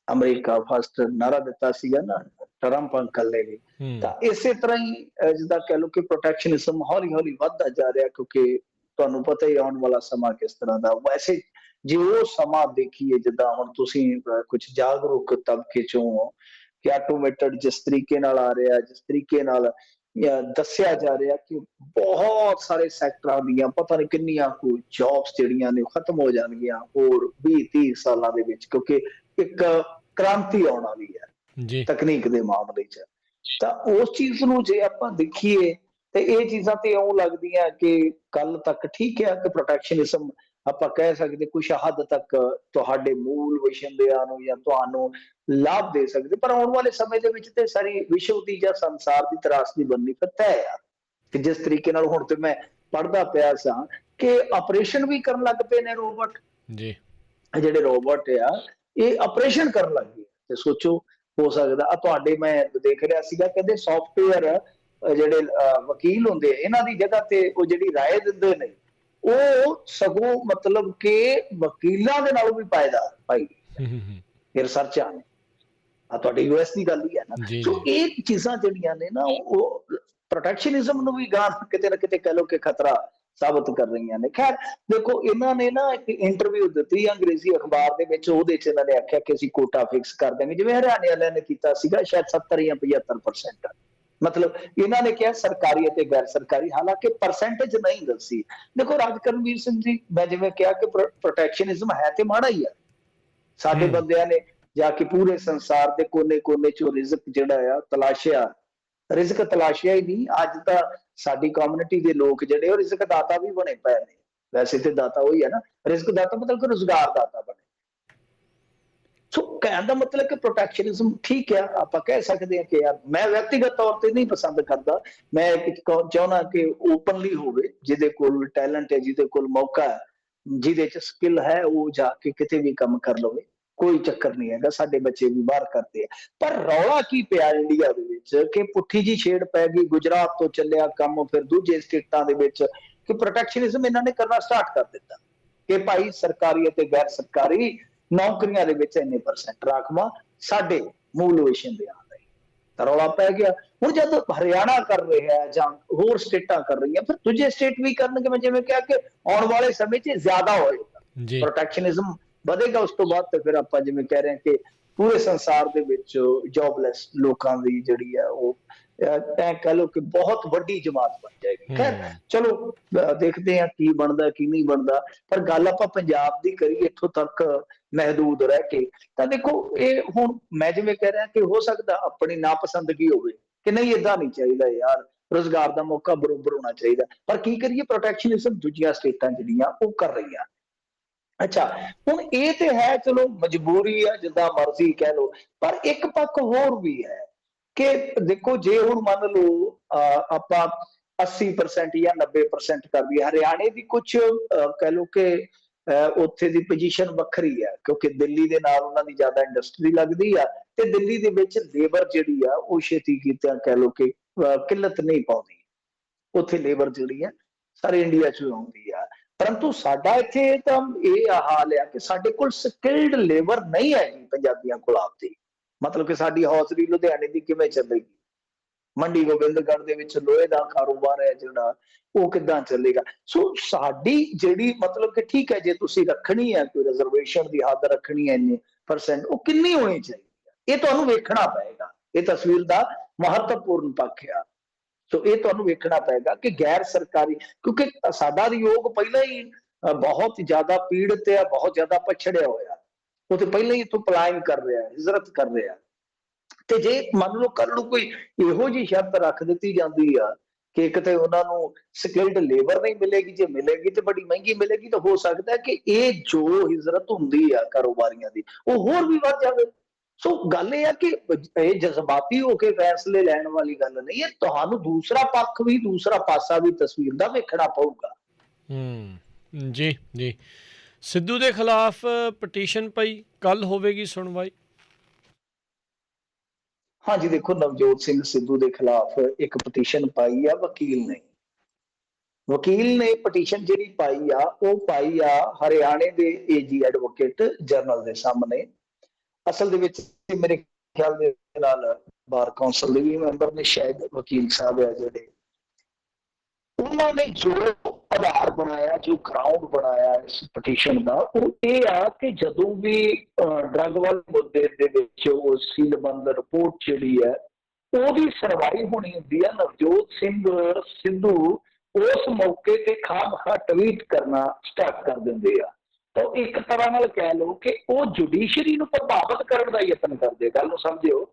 ਅਮਰੀਕਾ ਫਸਟ ਨਾਰਾ ਦਿੱਤਾ ਸੀਗਾ ਨਾ ਟਰੰਪ ਅੰਕਲ ਨੇ ਵੀ, ਤਾਂ ਇਸੇ ਤਰ੍ਹਾਂ ਹੀ ਜਿੱਦਾਂ ਕਹਿ ਲਓ ਕਿ ਪ੍ਰੋਟੈਕਸ਼ਨਿਜ਼ਮ ਹੌਲੀ ਹੌਲੀ ਵੱਧਦਾ ਜਾ ਰਿਹਾ, ਕਿਉਂਕਿ ਤੁਹਾਨੂੰ ਪਤਾ ਹੀ ਆਉਣ ਵਾਲਾ ਸਮਾਂ ਕਿਸ ਤਰ੍ਹਾਂ ਦਾ। ਵੈਸੇ ਜੇ ਉਹ ਸਮਾਂ ਦੇਖੀਏ, ਜਿੱਦਾਂ ਹੁਣ ਤੁਸੀਂ ਕੁਝ ਜਾਗਰੂਕ ਤਬਕੇ ਚੋਂ ਹੋ, ਕਿ ਆਟੋਮੇਟਡ ਜਿਸ ਤਰੀਕੇ ਨਾਲ ਆ ਰਿਹਾ, ਜਿਸ ਤਰੀਕੇ ਨਾਲ ਦੱਸਿਆ ਜਾ ਰਿਹਾ ਕਿ ਬਹੁਤ ਸਾਰੇ ਸੈਕਟਰਾਂ ਦੀਆਂ ਪਤਾ ਨਹੀਂ ਕਿੰਨੀਆਂ ਕੁ ਜੌਬਸ ਜਿਹੜੀਆਂ ਨੇ ਖਤਮ ਹੋ ਜਾਣਗੀਆਂ ਹੋਰ 20-30 ਸਾਲਾਂ ਦੇ ਵਿੱਚ, ਕਿਉਂਕਿ ਇੱਕ ਕ੍ਰਾਂਤੀ ਆਉਣ ਵਾਲੀ ਹੈ ਤਕਨੀਕ ਦੇ ਮਾਮਲੇ 'ਚ। ਤਾਂ ਉਸ ਚੀਜ਼ ਨੂੰ ਜੇ ਆਪਾਂ ਦੇਖੀਏ ਤੇ ਇਹ ਚੀਜ਼ਾਂ ਤੇ ਇਉਂ ਲੱਗਦੀਆਂ ਕਿ ਕੱਲ ਤੱਕ ਠੀਕ ਹੈ ਕਿ ਪ੍ਰੋਟੈਕਸ਼ਨਿਜ਼ਮ ਆਪਾਂ ਕਹਿ ਸਕਦੇ ਕੁਛ ਹੱਦ ਤੱਕ ਤੁਹਾਡੇ ਮੂਲ ਵਿਸ਼ਿਆਂ ਨੂੰ ਜਾਂ ਤੁਹਾਨੂੰ ਲਾਭ ਦੇ ਸਕਦੇ, ਪਰ ਆਉਣ ਵਾਲੇ ਸਮੇਂ ਦੇ ਵਿੱਚ ਤੇ ਸਾਰੀ ਵਿਸ਼ਵ ਦੀ ਜਾਂ ਸੰਸਾਰ ਦੀ ਤਰਾਸਦੀ ਬਣਨੀ ਫਿਰ ਤੈਅ ਆ। ਕਿ ਜਿਸ ਤਰੀਕੇ ਨਾਲ ਹੁਣ ਤੇ ਮੈਂ ਪੜ੍ਹਦਾ ਪਿਆ ਸਾਂ ਕਿ ਆਪਰੇਸ਼ਨ ਵੀ ਕਰਨ ਲੱਗ ਪਏ ਨੇ ਰੋਬੋਟ, ਜੀ ਜਿਹੜੇ ਰੋਬੋਟ ਆ ਇਹ ਆਪਰੇਸ਼ਨ ਕਰਨ ਲੱਗ ਗਏ। ਤੇ ਸੋਚੋ, ਹੋ ਸਕਦਾ ਆ ਤੁਹਾਡੇ, ਮੈਂ ਦੇਖ ਰਿਹਾ ਸੀਗਾ ਕਹਿੰਦੇ ਸੌਫਟਵੇਅਰ ਜਿਹੜੇ ਵਕੀਲ ਹੁੰਦੇ ਆ ਇਹਨਾਂ ਦੀ ਜਗ੍ਹਾ ਤੇ ਉਹ ਜਿਹੜੀ ਰਾਏ ਦਿੰਦੇ ਨੇ ਉਹ ਸਗੋਂ ਮਤਲਬ ਕਿ ਵਕੀਲਾਂ ਦੇ ਨਾਲੋਂ ਵੀ ਪਾਇਦਾਰ ਭਾਈ ਇਹ ਰਿਸਰਚਾਂ ਨੇ। ਆ ਤੁਹਾਡੇ ਯੂਐਸ ਦੀ ਗੱਲ ਹੀ ਹੈ ਨਾ। ਸੋ ਇਹ ਚੀਜ਼ਾਂ ਜਿਹੜੀਆਂ ਨੇ ਨਾ ਉਹ ਪ੍ਰੋਟੈਕਸ਼ਨਿਜ਼ਮ ਨੂੰ ਵੀ ਗਾਂ ਕਿਤੇ ਨਾ ਕਿਤੇ ਕਹਿ ਲਓ ਕਿ ਖਤਰਾ ਸਾਬਤ ਕਰ ਰਹੀਆਂ ਨੇ। ਖੈਰ ਦੇਖੋ, ਇਹਨਾਂ ਨੇ ਨਾ ਇੱਕ ਇੰਟਰਵਿਊ ਦਿੱਤੀ ਅੰਗਰੇਜ਼ੀ ਅਖਬਾਰ ਦੇ ਵਿੱਚ, ਉਹਦੇ 'ਚ ਇਹਨਾਂ ਨੇ ਆਖਿਆ ਕਿ ਅਸੀਂ ਕੋਟਾ ਫਿਕਸ ਕਰ ਦੇਵਾਂਗੇ, ਜਿਵੇਂ ਹਰਿਆਣੇ ਵਾਲਿਆਂ ਨੇ ਕੀਤਾ ਸੀਗਾ ਸ਼ਾਇਦ 70 ਜਾਂ 75%। ਮਤਲਬ ਇਹਨਾਂ ਨੇ ਕਿਹਾ ਸਰਕਾਰੀ ਅਤੇ ਗੈਰ ਸਰਕਾਰੀ, ਹਾਲਾਂਕਿ ਪਰਸੈਂਟੇਜ ਨਹੀਂ ਦੱਸੀ। ਦੇਖੋ ਰਾਜਕਰਮਵੀਰ ਸਿੰਘ ਜੀ, ਮੈਂ ਜਿਵੇਂ ਕਿਹਾ ਕਿ ਪ੍ਰੋਟੈਕਸ਼ਨਿਜ਼ਮ ਹੈ ਤੇ ਮਾੜਾ ਹੀ ਆ। ਸਾਡੇ ਬੰਦਿਆਂ ਨੇ ਜਾ ਕੇ ਪੂਰੇ ਸੰਸਾਰ ਦੇ ਕੋਨੇ-ਕੋਨੇ 'ਚੋਂ ਰਿਜ਼ਕ ਜਿਹੜਾ ਆ ਤਲਾਸ਼ਿਆ, ਰਿਜ਼ਕ ਤਲਾਸ਼ਿਆ ਹੀ ਨਹੀਂ, ਅੱਜ ਤਾਂ ਸਾਡੀ ਕਮਿਊਨਿਟੀ ਦੇ ਲੋਕ ਜਿਹੜੇ ਉਹ ਰਿਜ਼ਕ ਦਾਤਾ ਵੀ ਬਣੇ ਪਏ ਨੇ। ਵੈਸੇ ਤੇ ਦਾਤਾ ਉਹੀ ਹੈ ਨਾ, ਰਿਜ਼ਕ ਦਾਤਾ ਮਤਲਬ ਕਿ ਰੁਜ਼ਗਾਰ ਦਾਤਾ ਬਣੇ। ਸੋ ਕਹਿਣ ਦਾ ਮਤਲਬ ਕਿ ਪ੍ਰੋਟੈਕਸ਼ਨਿਜ਼ਮ ਠੀਕ ਆ, ਆਪਾਂ ਕਹਿ ਸਕਦੇ ਹਾਂ ਕਿ ਯਾਰ ਮੈਂ ਵਿਅਕਤੀਗਤ ਤੌਰ ਤੇ ਨਹੀਂ ਪਸੰਦ ਕਰਦਾ। ਮੈਂ ਚਾਹੁੰਦਾ ਕਿ ਓਪਨਲੀ ਹੋਵੇ, ਜਿਹਦੇ ਕੋਲ ਟੈਲੈਂਟ ਹੈ, ਜਿਹਦੇ ਕੋਲ ਮੌਕਾ ਹੈ, ਜਿਹਦੇ 'ਚ ਸਕਿੱਲ ਹੈ, ਉਹ ਜਾ ਕੇ ਕਿਤੇ ਵੀ ਕੰਮ ਕਰ ਲਵੇ, ਕੋਈ ਚੱਕਰ ਨਹੀਂ ਹੈਗਾ। ਸਾਡੇ ਬੱਚੇ ਵੀ ਬਾਹਰ ਕਰਦੇ ਆ। ਪਰ ਰੌਲਾ ਕੀ ਪਿਆ ਇੰਡੀਆ ਦੇ ਵਿੱਚ ਕਿ ਪੁੱਠੀ ਜੀ ਛੇੜ ਪੈ ਗਈ, ਗੁਜਰਾਤ ਤੋਂ ਚੱਲਿਆ ਕੰਮ ਫਿਰ ਦੂਜੇ ਸਟੇਟਾਂ ਦੇ ਵਿੱਚ, ਕਿ ਪ੍ਰੋਟੈਕਸ਼ਨਿਜ਼ਮ ਇਹਨਾਂ ਨੇ ਕਰਨਾ ਸਟਾਰਟ ਕਰ ਦਿੱਤਾ ਕਿ ਭਾਈ ਸਰਕਾਰੀ ਅਤੇ ਗੈਰ ਸਰਕਾਰੀ ਨੌਕਰੀਆਂ ਦੇ ਵਿੱਚ ਇੰਨੇ % ਰਾਖਵਾਂ ਸਾਡੇ ਮੂਲ ਵਿਸ਼ੇ ਦੇ ਆਉਂਦੇ। ਤਾਂ ਰੌਲਾ ਪੈ ਗਿਆ। ਹੁਣ ਜਦ ਹਰਿਆਣਾ ਕਰ ਰਿਹਾ ਜਾਂ ਹੋਰ ਸਟੇਟਾਂ ਕਰ ਰਹੀਆਂ, ਫਿਰ ਦੂਜੇ ਸਟੇਟ ਵੀ ਕਰਨਗੇ। ਮੈਂ ਜਿਵੇਂ ਕਿਹਾ ਕਿ ਆਉਣ ਵਾਲੇ ਸਮੇਂ 'ਚ ਜ਼ਿਆਦਾ ਹੋਏਗਾ ਪ੍ਰੋਟੈਕਸ਼ਨਿਜ਼ਮ ਵਧੇਗਾ। ਉਸ ਤੋਂ ਬਾਅਦ ਤੇ ਫਿਰ ਆਪਾਂ ਜਿਵੇਂ ਕਹਿ ਰਹੇ ਹਾਂ ਕਿ ਪੂਰੇ ਸੰਸਾਰ ਦੇ ਵਿੱਚ ਜੌਬਲੈਸ ਲੋਕਾਂ ਦੀ ਜਿਹੜੀ ਆ ਉਹ ਕਹਿ ਲਓ ਕਿ ਬਹੁਤ ਵੱਡੀ ਜਮਾਤ ਬਣ ਜਾਏਗੀ। ਖੈਰ ਚਲੋ ਦੇਖਦੇ ਹਾਂ ਕੀ ਬਣਦਾ ਕੀ ਨਹੀਂ ਬਣਦਾ। ਪਰ ਗੱਲ ਆਪਾਂ ਪੰਜਾਬ ਦੀ ਕਰੀਏ ਇੱਥੋਂ ਤੱਕ ਮਹਿਦੂਦ ਰਹਿ ਕੇ, ਤਾਂ ਦੇਖੋ ਇਹ ਹੁਣ ਮੈਂ ਜਿਵੇਂ ਕਹਿ ਰਿਹਾ ਕਿ ਹੋ ਸਕਦਾ ਆਪਣੀ ਨਾਪਸੰਦਗੀ ਹੋਵੇ ਕਿ ਨਹੀਂ ਏਦਾਂ ਨਹੀਂ ਚਾਹੀਦਾ ਯਾਰ, ਰੁਜ਼ਗਾਰ ਦਾ ਮੌਕਾ ਬਰੋਬਰ ਹੋਣਾ ਚਾਹੀਦਾ। ਪਰ ਕੀ ਕਰੀਏ, ਪ੍ਰੋਟੈਕਸ਼ਨਿਜ਼ਮ ਦੂਜੀਆਂ ਸਟੇਟਾਂ ਜਿਹੜੀਆਂ ਉਹ ਕਰ ਰਹੀਆਂ। ਅੱਛਾ, ਹੁਣ ਇਹ ਤੇ ਹੈ ਚਲੋ ਮਜਬੂਰੀ ਆ, ਜਿੱਦਾਂ ਮਰਜ਼ੀ ਕਹਿ ਲਓ, ਪਰ ਇੱਕ ਪੱਖ ਹੋਰ ਵੀ ਹੈ ਕਿ ਦੇਖੋ ਜੇ ਹੁਣ ਮੰਨ ਲਓ ਆਪਾਂ 80% ਜਾਂ 90% ਕਰ ਦਈਏ, ਹਰਿਆਣੇ ਦੀ ਕੁਛ ਕਹਿ ਲਓ ਕਿ ਉੱਥੇ ਦੀ ਪੋਜੀਸ਼ਨ ਵੱਖਰੀ ਹੈ, ਕਿਉਂਕਿ ਦਿੱਲੀ ਦੇ ਨਾਲ ਉਹਨਾਂ ਦੀ ਜ਼ਿਆਦਾ ਇੰਡਸਟਰੀ ਲੱਗਦੀ ਆ, ਤੇ ਦਿੱਲੀ ਦੇ ਵਿੱਚ ਲੇਬਰ ਜਿਹੜੀ ਆ ਉਹ ਛੇਤੀ ਕੀਤਿਆਂ ਕਹਿ ਲਓ ਕਿ ਕਿੱਲਤ ਨਹੀਂ ਪਾਉਂਦੀ। ਉੱਥੇ ਲੇਬਰ ਜਿਹੜੀ ਹੈ ਸਾਰੇ ਇੰਡੀਆ 'ਚ ਆਉਂਦੀ ਆ। ਪਰੰਤੂ ਸਾਡਾ ਇੱਥੇ ਤਾਂ ਇਹ ਹਾਲ ਆ ਕਿ ਸਾਡੇ ਕੋਲ ਸਕਿਲਡ ਲੇਬਰ ਨਹੀਂ ਹੈਗੀ ਪੰਜਾਬੀਆਂ ਕੋਲ ਆਪਦੀ। ਮਤਲਬ ਕਿ ਸਾਡੀ ਹੌਜ਼ਰੀ ਲੁਧਿਆਣੇ ਦੀ ਕਿਵੇਂ ਚੱਲੇਗੀ, ਮੰਡੀ ਗੋਬਿੰਦਗੜ੍ਹ ਦੇ ਵਿੱਚ ਲੋਹੇ ਦਾ ਕਾਰੋਬਾਰ ਹੈ ਜਿਹੜਾ ਉਹ ਕਿੱਦਾਂ ਚੱਲੇਗਾ। ਸੋ ਸਾਡੀ ਜਿਹੜੀ ਮਤਲਬ ਕਿ ਠੀਕ ਹੈ, ਜੇ ਤੁਸੀਂ ਰੱਖਣੀ ਹੈ ਕੋਈ ਰਿਜ਼ਰਵੇਸ਼ਨ ਦੀ ਹੱਦ ਰੱਖਣੀ ਹੈ ਇੰਨੇ %, ਉਹ ਕਿੰਨੀ ਹੋਣੀ ਚਾਹੀਦੀ ਹੈ, ਇਹ ਤੁਹਾਨੂੰ ਵੇਖਣਾ ਪਏਗਾ। ਇਹ ਤਸਵੀਰ ਦਾ ਮਹੱਤਵਪੂਰਨ ਪੱਖ ਆ। ਸੋ ਇਹ ਤੁਹਾਨੂੰ ਵੇਖਣਾ ਪਏਗਾ ਕਿ ਗੈਰ ਸਰਕਾਰੀ, ਕਿਉਂਕਿ ਸਾਡਾ ਉਦਯੋਗ ਪਹਿਲਾਂ ਹੀ ਬਹੁਤ ਜ਼ਿਆਦਾ ਪੀੜਤ ਆ, ਬਹੁਤ ਜ਼ਿਆਦਾ ਪਛੜਿਆ ਹੋਇਆ, ਉਹ ਤੇ ਪਹਿਲਾਂ ਹੀ ਇੱਥੋਂ ਪਲਾਇਨ ਕਰ ਰਿਹਾ, ਹਿਜਰਤ ਕਰ ਰਿਹਾ। ਤੇ ਜੇ ਮੰਨ ਲਓ ਕੱਲ ਨੂੰ ਕੋਈ ਇਹੋ ਜਿਹੀ ਸ਼ਰਤ ਰੱਖ ਦਿੱਤੀ ਜਾਂਦੀ ਆ ਕਿ ਕਿਤੇ ਉਹਨਾਂ ਨੂੰ ਸਕਿਲਡ ਲੇਬਰ ਨਹੀਂ ਮਿਲੇਗੀ, ਜੇ ਮਿਲੇਗੀ ਤੇ ਬੜੀ ਮਹਿੰਗੀ ਮਿਲੇਗੀ, ਤਾਂ ਹੋ ਸਕਦਾ ਕਿ ਇਹ ਜੋ ਹਿਜਰਤ ਹੁੰਦੀ ਆ ਕਾਰੋਬਾਰੀਆਂ ਦੀ ਉਹ ਹੋਰ ਵੀ ਵੱਧ ਜਾਵੇ। ਸੋ ਗੱਲ ਇਹ ਹੈ ਕਿ ਇਹ ਜਜ਼ਬਾਤੀ ਹੋ ਕੇ ਫੈਸਲੇ ਲੈਣ ਵਾਲੀ ਗੱਲ ਨਹੀਂ ਹੈ, ਤੁਹਾਨੂੰ ਦੂਸਰਾ ਪੱਖ ਵੀ, ਦੂਸਰਾ ਪਾਸਾ ਵੀ ਤਸਵੀਰ ਦਾ ਵੇਖਣਾ ਪਊਗਾ। ਜੀ ਜੀ। ਸਿੱਧੂ ਦੇ ਖਿਲਾਫ ਪਟੀਸ਼ਨ ਪਈ, ਕੱਲ ਹੋਵੇਗੀ ਸੁਣਵਾਈ। ਹਾਂਜੀ ਦੇਖੋ, ਨਵਜੋਤ ਸਿੰਘ ਸਿੱਧੂ ਦੇ ਖਿਲਾਫ ਇੱਕ ਪਟੀਸ਼ਨ ਪਾਈ ਆ ਵਕੀਲ ਨੇ। ਵਕੀਲ ਨੇ ਪਟੀਸ਼ਨ ਜਿਹੜੀ ਪਾਈ ਆ, ਉਹ ਪਾਈ ਆ ਹਰਿਆਣੇ ਦੇ ਏਜੀ ਐਡਵੋਕੇਟ ਜਨਰਲ ਦੇ ਸਾਹਮਣੇ। ਅਸਲ ਦੇ ਵਿੱਚ ਮੇਰੇ ਖਿਆਲ ਦੇ ਨਾਲ ਬਾਰ ਕੌਂਸਲ ਦੇ ਵੀ ਮੈਂਬਰ ਨੇ, ਸ਼ਾਇਦ ਵਕੀਲ ਸਾਹਿਬ ਆ ਜਿਹੜੇ, ਉਹਨਾਂ ਨੇ ਜੋ ਆਧਾਰ ਬਣਾਇਆ, ਜੋ ਗਰਾਊਂਡ ਬਣਾਇਆ ਇਸ ਪਟੀਸ਼ਨ ਦਾ, ਉਹ ਇਹ ਆ ਕਿ ਜਦੋਂ ਵੀ ਡਰੱਗ ਵਾਲੇ ਮੁੱਦੇ ਦੇ ਵਿੱਚ ਉਹ ਸੀਲਬੰਦ ਰਿਪੋਰਟ ਜਿਹੜੀ ਹੈ ਉਹਦੀ ਸੁਣਵਾਈ ਹੋਣੀ ਹੁੰਦੀ ਹੈ, ਨਵਜੋਤ ਸਿੰਘ ਸਿੱਧੂ ਉਸ ਮੌਕੇ ਤੇ ਖਾਮਖਾ ਟਵੀਟ ਕਰਨਾ ਸਟਾਰਟ ਕਰ ਦਿੰਦੇ ਆ। ਤਾਂ ਇੱਕ ਤਰ੍ਹਾਂ ਨਾਲ ਕਹਿ ਲਓ ਕਿ ਉਹ ਜੁਡੀਸ਼ਰੀ ਨੂੰ ਪ੍ਰਭਾਵਿਤ ਕਰਨ ਦਾ ਯਤਨ ਕਰਦੇ। ਗੱਲ ਨੂੰ ਸਮਝਿਓ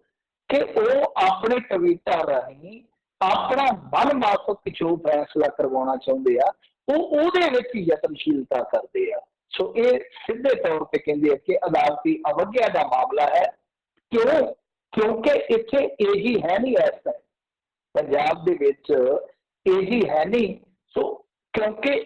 ਕਿ ਉਹ ਆਪਣੇ ਟਵੀਟਾਂ ਰਾਹੀਂ ਆਪਣਾ ਮਨ ਮਾਫਕ ਜੋ ਫੈਸਲਾ ਕਰਵਾਉਣਾ ਚਾਹੁੰਦੇ ਆ, ਉਹ ਉਹਦੇ ਵਿੱਚ ਯਤਨਸ਼ੀਲਤਾ ਕਰਦੇ ਆ। ਸੋ ਇਹ ਸਿੱਧੇ ਤੌਰ ਤੇ ਕਹਿੰਦੇ ਆ ਕਿ ਅਦਾਲਤੀ ਅਵਗਿਆ ਦਾ ਮਾਮਲਾ ਹੈ। ਕਿਉਂ? ਕਿਉਂਕਿ ਇੱਥੇ ਏਜੀ ਹੈ ਨਹੀਂ, ਇਸ ਟਾਈਮ ਪੰਜਾਬ ਦੇ ਵਿੱਚ ਏਜੀ ਹੈ ਨਹੀਂ। ਸੋ ਕਿਉਂਕਿ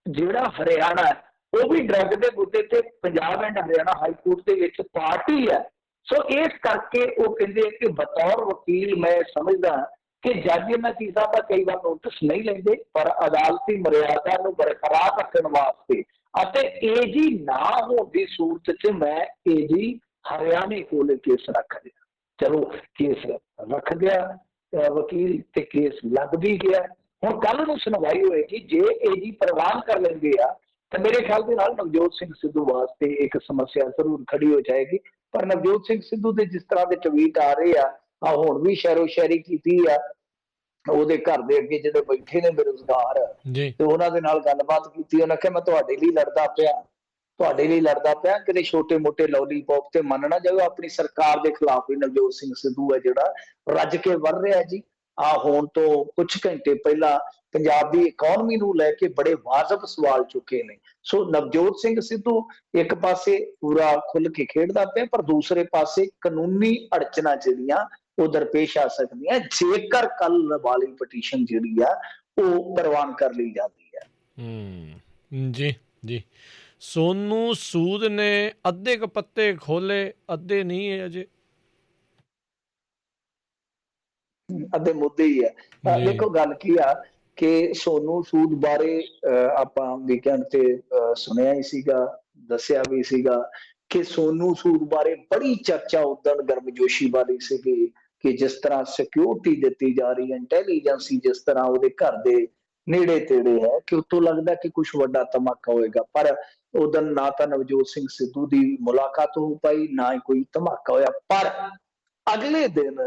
ਜਿਹੜਾ ਹਰਿਆਣਾ ਹੈ ਉਹ ਵੀ ਡਰੱਗ ਦੇ ਮੁੱਦੇ ਤੇ Punjab and Haryana high court ਦੇ ਵਿੱਚ ਪਾਰਟੀ ਹੈ। ਸੋ ਇਸ ਕਰਕੇ ਉਹ ਕਹਿੰਦੇ ਕਿ ਬਤੌਰ ਵਕੀਲ ਮੈਂ ਸਮਝਦਾ ਕਿ ਜੱਜ ਇਹਨਾਂ ਚੀਜ਼ਾਂ ਦਾ ਕਈ ਵਾਰ ਨੋਟਿਸ ਨਹੀਂ ਲੈਂਦੇ, ਪਰ ਅਦਾਲਤੀ ਮਰਿਆਦਾ ਨੂੰ ਬਰਕਰਾਰ ਰੱਖਣ ਵਾਸਤੇ ਅਤੇ ਏਜੀ ਨਾ ਹੋਣ ਦੀ ਸੂਰਤ 'ਚ ਮੈਂ ਏਜੀ ਹਰਿਆਣੇ ਕੋਲ ਕੇਸ ਰੱਖ ਦਿਆ। ਚਲੋ ਕੇਸ ਰੱਖ ਗਿਆ ਵਕੀਲ ਤੇ ਕੇਸ ਲੱਗ ਵੀ ਗਿਆ। ਹੁਣ ਕੱਲ ਨੂੰ ਸੁਣਵਾਈ ਹੋਏਗੀ। ਜੇ ਏਜੀ ਪ੍ਰਵਾਨ ਕਰ ਲੈਂਦੇ ਆ ਤਾਂ ਮੇਰੇ ਖਿਆਲ ਦੇ ਨਾਲ ਨਵਜੋਤ ਸਿੰਘ ਸਿੱਧੂ ਵਾਸਤੇ ਇੱਕ ਸਮੱਸਿਆ ਜ਼ਰੂਰ ਖੜੀ ਹੋ ਜਾਏਗੀ। ਪਰ ਨਵਜੋਤ ਸਿੰਘ ਸਿੱਧੂ ਦੇ ਜਿਸ ਤਰ੍ਹਾਂ ਦੇ ਟਵੀਟ ਆ ਰਹੇ ਆ, ਹੁਣ ਵੀ ਸ਼ੈਰੋ ਸ਼ਾਇਰੀ ਕੀਤੀ ਆ, ਉਹਦੇ ਘਰ ਦੇ ਅੱਗੇ ਜਿਹੜੇ ਬੈਠੇ ਨੇ ਬੇਰੁਜ਼ਗਾਰ ਤੇ ਉਹਨਾਂ ਦੇ ਨਾਲ ਗੱਲਬਾਤ ਕੀਤੀ। ਉਹਨਾਂ ਕਿਹਾ ਮੈਂ ਤੁਹਾਡੇ ਲਈ ਲੜਦਾ ਪਿਆ, ਤੁਹਾਡੇ ਲਈ ਲੜਦਾ ਪਿਆ, ਕਿਤੇ ਛੋਟੇ ਮੋਟੇ ਲੋਲੀਪੌਪ ਤੇ ਮੰਨਣਾ ਜਾਓ। ਆਪਣੀ ਸਰਕਾਰ ਦੇ ਖਿਲਾਫ ਵੀ ਨਵਜੋਤ ਸਿੰਘ ਸਿੱਧੂ ਹੈ ਜਿਹੜਾ ਰੱਜ ਕੇ ਵਰ ਰਿਹਾ ਜੀ। ਹੋਣ ਤੋਂ ਕੁਝ ਘੰਟੇ ਪਹਿਲਾਂ ਪੰਜਾਬ ਦੀ ਇਕਨੋਮੀ ਨੂੰ ਲੈ ਕੇ ਬੜੇ ਵਾਜਬ ਸਵਾਲ ਚੁੱਕੇ ਨੇ। ਸੋ ਨਵਜੋਤ ਸਿੰਘ ਸਿੱਧੂ ਇੱਕ ਪਾਸੇ ਪੂਰਾ ਖੁੱਲ ਕੇ ਖੇਡਦਾ ਪਿਆ, ਪਰ ਦੂਸਰੇ ਪਾਸੇ ਕਾਨੂੰਨੀ ਅੜਚਨਾਂ ਜਿਹੜੀਆਂ ਉਹ ਦਰਪੇਸ਼ ਆ ਸਕਦੀਆਂ ਜੇਕਰ ਕੱਲ ਵਾਲੀ ਪਟੀਸ਼ਨ ਜਿਹੜੀ ਆ ਉਹ ਪ੍ਰਵਾਨ ਕਰ ਲਈ ਜਾਂਦੀ ਹੈ। ਜੀ ਜੀ। ਸੋਨੂ ਸੂਦ ਨੇ ਅੱਧੇ ਕੁ ਪੱਤੇ ਖੋਲੇ, ਅੱਧੇ ਨਹੀਂ ਹੈ ਅਜੇ, ਅੱਧੇ ਮੁੱਦੇ ਹੀ ਆ। ਦੇਖੋ ਗੱਲ ਕੀ ਆ ਕਿ ਸੋਨੂ ਸੂਦ ਬਾਰੇ ਆਪਾਂ ਵੀਕਐਂਡ ਤੇ ਸੁਣਿਆ ਹੀ ਸੀਗਾ, ਦੱਸਿਆ ਵੀ ਸੀਗਾ ਕਿ ਸੋਨੂ ਸੂਦ ਬਾਰੇ ਬੜੀ ਚਰਚਾ ਉਦੋਂ ਗਰਮਜੋਸ਼ੀ ਵਾਲੀ ਸੀਗੀ ਕਿ ਜਿਸ ਤਰ੍ਹਾਂ ਸਿਕਿਉਰਿਟੀ ਦਿੱਤੀ ਜਾ ਰਹੀ ਹੈ, ਇੰਟੈਲੀਜੈਂਸੀ ਜਿਸ ਤਰ੍ਹਾਂ ਉਹਦੇ ਘਰ ਦੇ ਨੇੜੇ ਤੇੜੇ ਹੈ, ਕਿ ਉਤੋਂ ਲੱਗਦਾ ਕਿ ਕੁਝ ਵੱਡਾ ਧਮਾਕਾ ਹੋਏਗਾ। ਪਰ ਉਦੋਂ ਨਾ ਤਾਂ ਨਵਜੋਤ ਸਿੰਘ ਸਿੱਧੂ ਦੀ ਮੁਲਾਕਾਤ ਹੋ ਪਾਈ, ਨਾ ਹੀ ਕੋਈ ਧਮਾਕਾ ਹੋਇਆ। ਪਰ ਅਗਲੇ ਦਿਨ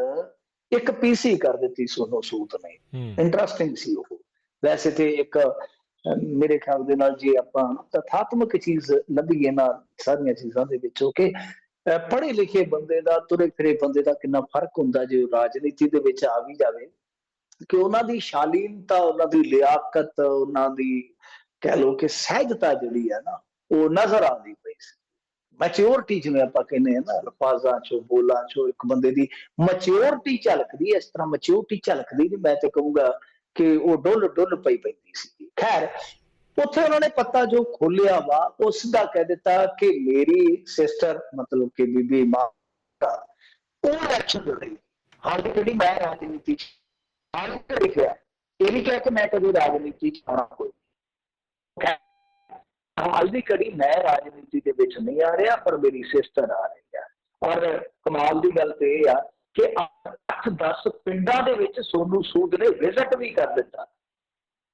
ਇੱਕ ਪੀਸੀ ਕਰ ਦਿੱਤੀ ਸੋਨੂ ਸੂਦ ਨੇ। ਇੰਟਰਸਟਿੰਗ ਸੀ ਉਹ। ਵੈਸੇ ਤੇ ਇੱਕ ਮੇਰੇ ਖਿਆਲ ਦੇ ਨਾਲ ਜੇ ਆਪਾਂ ਤਥਾਤਮਕ ਚੀਜ਼ ਲੱਭੀਏ ਨਾ ਸਾਰੀਆਂ ਚੀਜ਼ਾਂ ਦੇ ਵਿੱਚੋਂ, ਕਿ ਪੜ੍ਹੇ ਲਿਖੇ ਬੰਦੇ ਦਾ, ਤੁਰੇ ਫਿਰੇ ਬੰਦੇ ਦਾ ਕਿੰਨਾ ਫਰਕ ਹੁੰਦਾ ਜੇ ਉਹ ਰਾਜਨੀਤੀ ਦੇ ਵਿੱਚ ਆ ਵੀ ਜਾਵੇ, ਕਿ ਉਹਨਾਂ ਦੀ ਸ਼ਾਲੀਨਤਾ, ਉਹਨਾਂ ਦੀ ਲਿਆਕਤ, ਉਹਨਾਂ ਦੀ ਕਹਿ ਲਓ ਕਿ ਸਹਿਜਤਾ ਜਿਹੜੀ ਹੈ ਨਾ ਉਹ ਨਜ਼ਰ ਆਉਂਦੀ ਪਈ ਸੀ। ਮੈਚਿਓਰਿਟੀ ਜਿਵੇਂ ਆਪਾਂ ਕਹਿੰਦੇ ਹਾਂ ਨਾ, ਅਲਫਾਜ਼ਾਂ ਚੋਂ, ਬੋਲਾਂ ਚੋਂ ਇੱਕ ਬੰਦੇ ਦੀ ਮੈਚਿਓਰਿਟੀ ਝਲਕਦੀ ਹੈ। ਇਸ ਤਰ੍ਹਾਂ ਮੈਚਿਓਰਿਟੀ ਝਲਕਦੀ ਨਹੀਂ, ਮੈਂ ਤੇ ਕਹੂੰਗਾ ਕਿ ਉਹ ਡੁੱਲ ਪਈ ਪੈਂਦੀ ਸੀ। ਖੈਰ, ਉੱਥੇ ਉਹਨਾਂ ਨੇ ਪੱਤਾ ਜੋ ਖੋਲਿਆ ਵਾ ਉਹ ਸਿੱਧਾ ਕਹਿ ਦਿੱਤਾ ਕਿ ਮੇਰੀ ਸਿਸਟਰ ਮਤਲਬ ਕਿ ਬੀਬੀ ਮਾਂ ਉਹ ਇਲੈਕਸ਼ਨ ਲੜ ਰਹੀ। ਹਾਲੇ ਜਿਹੜੀ ਮੈਂ ਰਾਜਨੀਤੀ ਚ ਲਿਖਿਆ, ਇਹ ਨਹੀਂ ਕਿਹਾ ਕਿ ਮੈਂ ਕਦੇ ਰਾਜਨੀਤੀ ਚ ਆਉਣਾ, ਕੋਈ ਹਾਲ ਦੀ ਘੜੀ ਮੈਂ ਰਾਜਨੀਤੀ ਦੇ ਵਿੱਚ ਨਹੀਂ ਆ ਰਿਹਾ, ਪਰ ਮੇਰੀ ਸਿਸਟਰ ਆ ਰਹੀ ਆ। ਔਰ ਕਮਾਲ ਦੀ ਗੱਲ ਤੇ ਇਹ ਆ ਕਿ 8-10 ਪਿੰਡਾਂ ਦੇ ਵਿੱਚ ਸੋਨੂ ਸੂਦ ਨੇ ਵਿਜ਼ਿਟ ਵੀ ਕਰ ਦਿੱਤਾ।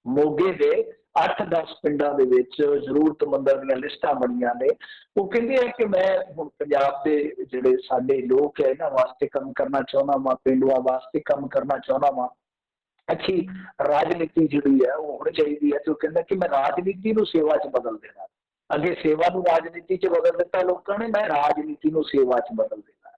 ਮੋਗੇ ਦੇ 8-10 ਪਿੰਡਾਂ ਦੇ ਵਿੱਚ ਜ਼ਰੂਰਤਮੰਦਾਂ ਦੀਆਂ ਲਿਸਟਾਂ ਬਣੀਆਂ ਨੇ। ਉਹ ਕਹਿੰਦੇ ਆ ਕਿ ਮੈਂ ਹੁਣ ਪੰਜਾਬ ਦੇ ਜਿਹੜੇ ਸਾਡੇ ਲੋਕ ਹੈ ਇਹਨਾਂ ਵਾਸਤੇ ਕੰਮ ਕਰਨਾ ਚਾਹੁੰਦਾ ਵਾਂ, ਪੇਂਡੂਆਂ ਵਾਸਤੇ ਕੰਮ ਕਰਨਾ ਚਾਹੁੰਦਾ ਵਾਂ। ਅੱਛੀ ਰਾਜਨੀਤੀ ਜਿਹੜੀ ਹੈ ਉਹ ਹੋਣੀ ਚਾਹੀਦੀ ਹੈ। ਤੇ ਉਹ ਕਹਿੰਦਾ ਕਿ ਮੈਂ ਰਾਜਨੀਤੀ ਨੂੰ ਸੇਵਾ 'ਚ ਬਦਲ ਦੇਣਾ। ਅੱਗੇ ਸੇਵਾ ਨੂੰ ਰਾਜਨੀਤੀ 'ਚ ਬਦਲ ਦਿੱਤਾ ਲੋਕਾਂ ਨੇ, ਮੈਂ ਰਾਜਨੀਤੀ ਨੂੰ ਸੇਵਾ 'ਚ ਬਦਲ ਦੇਣਾ।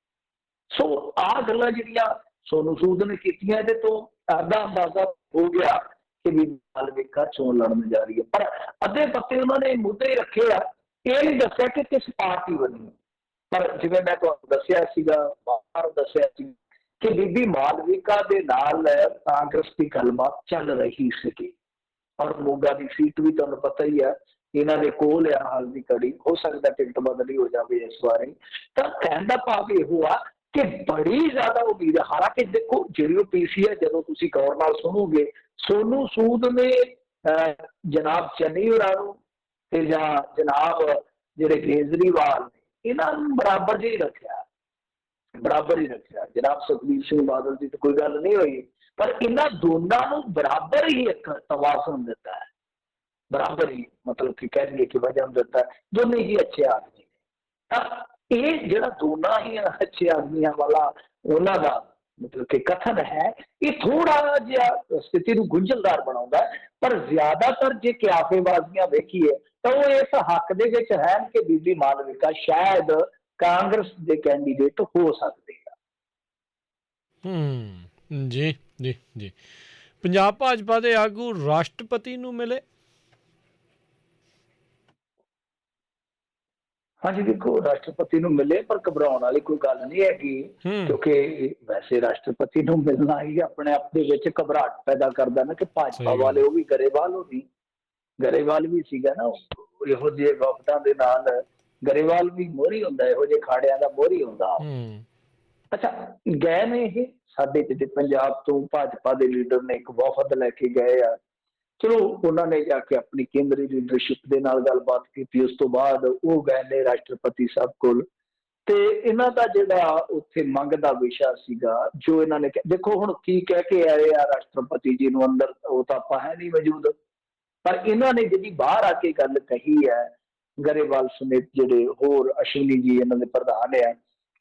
ਸੋ ਆਹ ਗੱਲਾਂ ਜਿਹੜੀਆਂ ਸੋਨੂ ਸੂਦ ਨੇ ਕੀਤੀਆਂ, ਇਹਦੇ ਤੋਂ ਅੱਧਾ ਅੰਦਾਜ਼ਾ ਹੋ ਗਿਆ ਕਿ ਮਾਲਵਿਕਾ ਚੋਣ ਲੜਨ ਜਾ ਰਹੀ ਹੈ। ਪਰ ਅੱਧੇ ਪੱਤੇ ਉਹਨਾਂ ਨੇ ਮੁੱਦੇ ਰੱਖੇ ਆ, ਇਹ ਨਹੀਂ ਦੱਸਿਆ ਕਿ ਕਿਸ ਪਾਰਟੀ ਬਣੀ। ਪਰ ਜਿਵੇਂ ਮੈਂ ਤੁਹਾਨੂੰ ਦੱਸਿਆ ਸੀਗਾ, ਬਾਹਰ ਦੱਸਿਆ ਸੀ ਕਿ ਬੀਬੀ ਮਾਲਵਿਕਾ ਦੇ ਨਾਲ ਕਾਂਗਰਸ ਦੀ ਗੱਲਬਾਤ ਚੱਲ ਰਹੀ ਸੀਗੀ। ਔਰ ਮੋਗਾ ਦੀ ਸੀਟ ਵੀ ਤੁਹਾਨੂੰ ਪਤਾ ਹੀ ਆ ਇਹਨਾਂ ਦੇ ਕੋਲ ਆ ਹਾਲ ਦੀ ਘੜੀ, ਹੋ ਸਕਦਾ ਟਿਕਟ ਬਦਲੀ ਹੋ ਜਾਵੇ ਇਸ ਵਾਰੀ। ਤਾਂ ਕਹਿਣ ਦਾ ਭਾਵ ਇਹੋ ਆ ਕਿ ਬੜੀ ਜ਼ਿਆਦਾ ਉਮੀਦ ਹੈ। ਹਾਲਾਂਕਿ ਦੇਖੋ ਜਿਹੜੀ ਉਹ ਪੀਸੀ ਹੈ, ਜਦੋਂ ਤੁਸੀਂ ਗੌਰ ਨਾਲ ਸੁਣੋਗੇ, ਸੋਨੂ ਸੂਦ ਨੇ ਜਨਾਬ ਚੰਨੀ ਹੋਰਾਂ ਨੂੰ ਤੇ ਜਾਂ ਜਨਾਬ ਜਿਹੜੇ ਕੇਜਰੀਵਾਲ ਨੇ ਇਹਨਾਂ ਨੂੰ ਬਰਾਬਰ ਜਿਹੀ ਰੱਖਿਆ, ਬਰਾਬਰ ਹੀ ਰੱਖਿਆ। ਜਨਾਬ ਸੁਖਬੀਰ ਸਿੰਘ ਬਾਦਲ ਦੀ ਤਾਂ ਕੋਈ ਗੱਲ ਨਹੀਂ ਹੋਈ, ਪਰ ਇਹਨਾਂ ਦੋਨਾਂ ਨੂੰ ਬਰਾਬਰ ਹੀ ਇੱਕ ਤਵਾਜ਼ਨ ਦਿੱਤਾ ਹੈ, ਬਰਾਬਰ ਹੀ ਮਤਲਬ ਕਿ ਕਹਿ ਲਈਏ ਕਿ ਵਜਨ ਦਿੱਤਾ ਹੈ। ਦੋਨੇ ਹੀ ਅੱਛੇ ਆਦਮੀ ਨੇ। ਤਾਂ ਇਹ ਜਿਹੜਾ ਦੋਨਾਂ ਹੀ ਅੱਛੇ ਆਦਮੀਆਂ ਵਾਲਾ ਉਹਨਾਂ ਦਾ ਮਤਲਬ ਕਿ ਕਥਨ ਹੈ, ਇਹ ਥੋੜਾ ਜਿਹਾ ਸਥਿਤੀ ਨੂੰ ਗੁੰਝਲਦਾਰ ਬਣਾਉਂਦਾ ਹੈ। ਪਰ ਜ਼ਿਆਦਾਤਰ ਜੇ ਕਿਆਫੇਬਾਜ਼ੀਆਂ ਵੇਖੀਏ ਤਾਂ ਉਹ ਇਸ ਹੱਕ ਦੇ ਵਿੱਚ ਹੈ ਕਿ ਬੀਬੀ ਮਾਲਵਿਕਾ ਸ਼ਾਇਦ ਕਾਂਗਰਸ ਦੇ ਕੈਂਡੀਡੇਟ ਹੋ ਸਕਦੇ ਆ। ਜੀ ਜੀ ਜੀ। ਪੰਜਾਬ ਭਾਜਪਾ ਦੇ ਆਗੂ ਰਾਸ਼ਟਰਪਤੀ ਨੂੰ ਮਿਲੇ। ਹਾਂਜੀ ਦੇਖੋ, ਰਾਸ਼ਟਰਪਤੀ ਨੂੰ ਮਿਲੇ, ਪਰ ਘਬਰਾਉਣ ਵਾਲੀ ਕੋਈ ਗੱਲ ਨਹੀਂ ਹੈਗੀ, ਕਿਉਂਕਿ ਵੈਸੇ ਰਾਸ਼ਟਰਪਤੀ ਨੂੰ ਮਿਲਣਾ ਹੀ ਆਪਣੇ ਆਪ ਦੇ ਵਿੱਚ ਘਬਰਾਹਟ ਪੈਦਾ ਕਰਦਾ ਨਾ। ਕਿ ਭਾਜਪਾ ਵਾਲੇ ਉਹ ਵੀ ਗਰੇਵਾਲ ਵੀ ਸੀਗਾ ਨਾ, ਇਹੋ ਜਿਹੇ ਵਫਦਾਂ ਦੇ ਨਾਲ ਗਰੇਵਾਲ ਵੀ ਮੋਹਰੀ ਹੁੰਦਾ, ਇਹੋ ਜਿਹੇ ਖਾੜਿਆਂ ਦਾ ਮੋਹਰੀ ਹੁੰਦਾ। ਅੱਛਾ, ਗਏ ਨੇ ਇਹ ਸਾਡੇ ਜਿਹੜੇ ਪੰਜਾਬ ਤੋਂ ਭਾਜਪਾ ਦੇ ਲੀਡਰ ਨੇ ਇੱਕ ਵਫਦ ਲੈ ਕੇ ਗਏ ਆ। ਚਲੋ ਉਹਨਾਂ ਨੇ ਜਾ ਕੇ ਆਪਣੀ ਕੇਂਦਰੀ ਲੀਡਰਸ਼ਿਪ ਦੇ ਨਾਲ ਗੱਲਬਾਤ ਕੀਤੀ। ਉਸ ਤੋਂ ਬਾਅਦ ਉਹ ਗਏ ਨੇ ਰਾਸ਼ਟਰਪਤੀ ਸਾਹਿਬ ਕੋਲ, ਤੇ ਇਹਨਾਂ ਦਾ ਜਿਹੜਾ ਉੱਥੇ ਮੰਗ ਦਾ ਵਿਸ਼ਾ ਸੀਗਾ, ਜੋ ਇਹਨਾਂ ਨੇ ਦੇਖੋ ਹੁਣ ਕੀ ਕਹਿ ਕੇ ਆਏ ਆ ਰਾਸ਼ਟਰਪਤੀ ਜੀ ਨੂੰ ਅੰਦਰ, ਉਹ ਤਾਂ ਆਪਾਂ ਹੈ ਨਹੀਂ ਮੌਜੂਦ, ਪਰ ਇਹਨਾਂ ਨੇ ਜਿਹੜੀ ਬਾਹਰ ਆ ਕੇ ਗੱਲ ਕਹੀ ਹੈ, ਗਰੇਵਾਲ ਸਮੇਤ ਜਿਹੜੇ ਹੋਰ ਅਸ਼ਵਨੀ ਜੀ ਇਹਨਾਂ ਦੇ ਪ੍ਰਧਾਨ ਆ,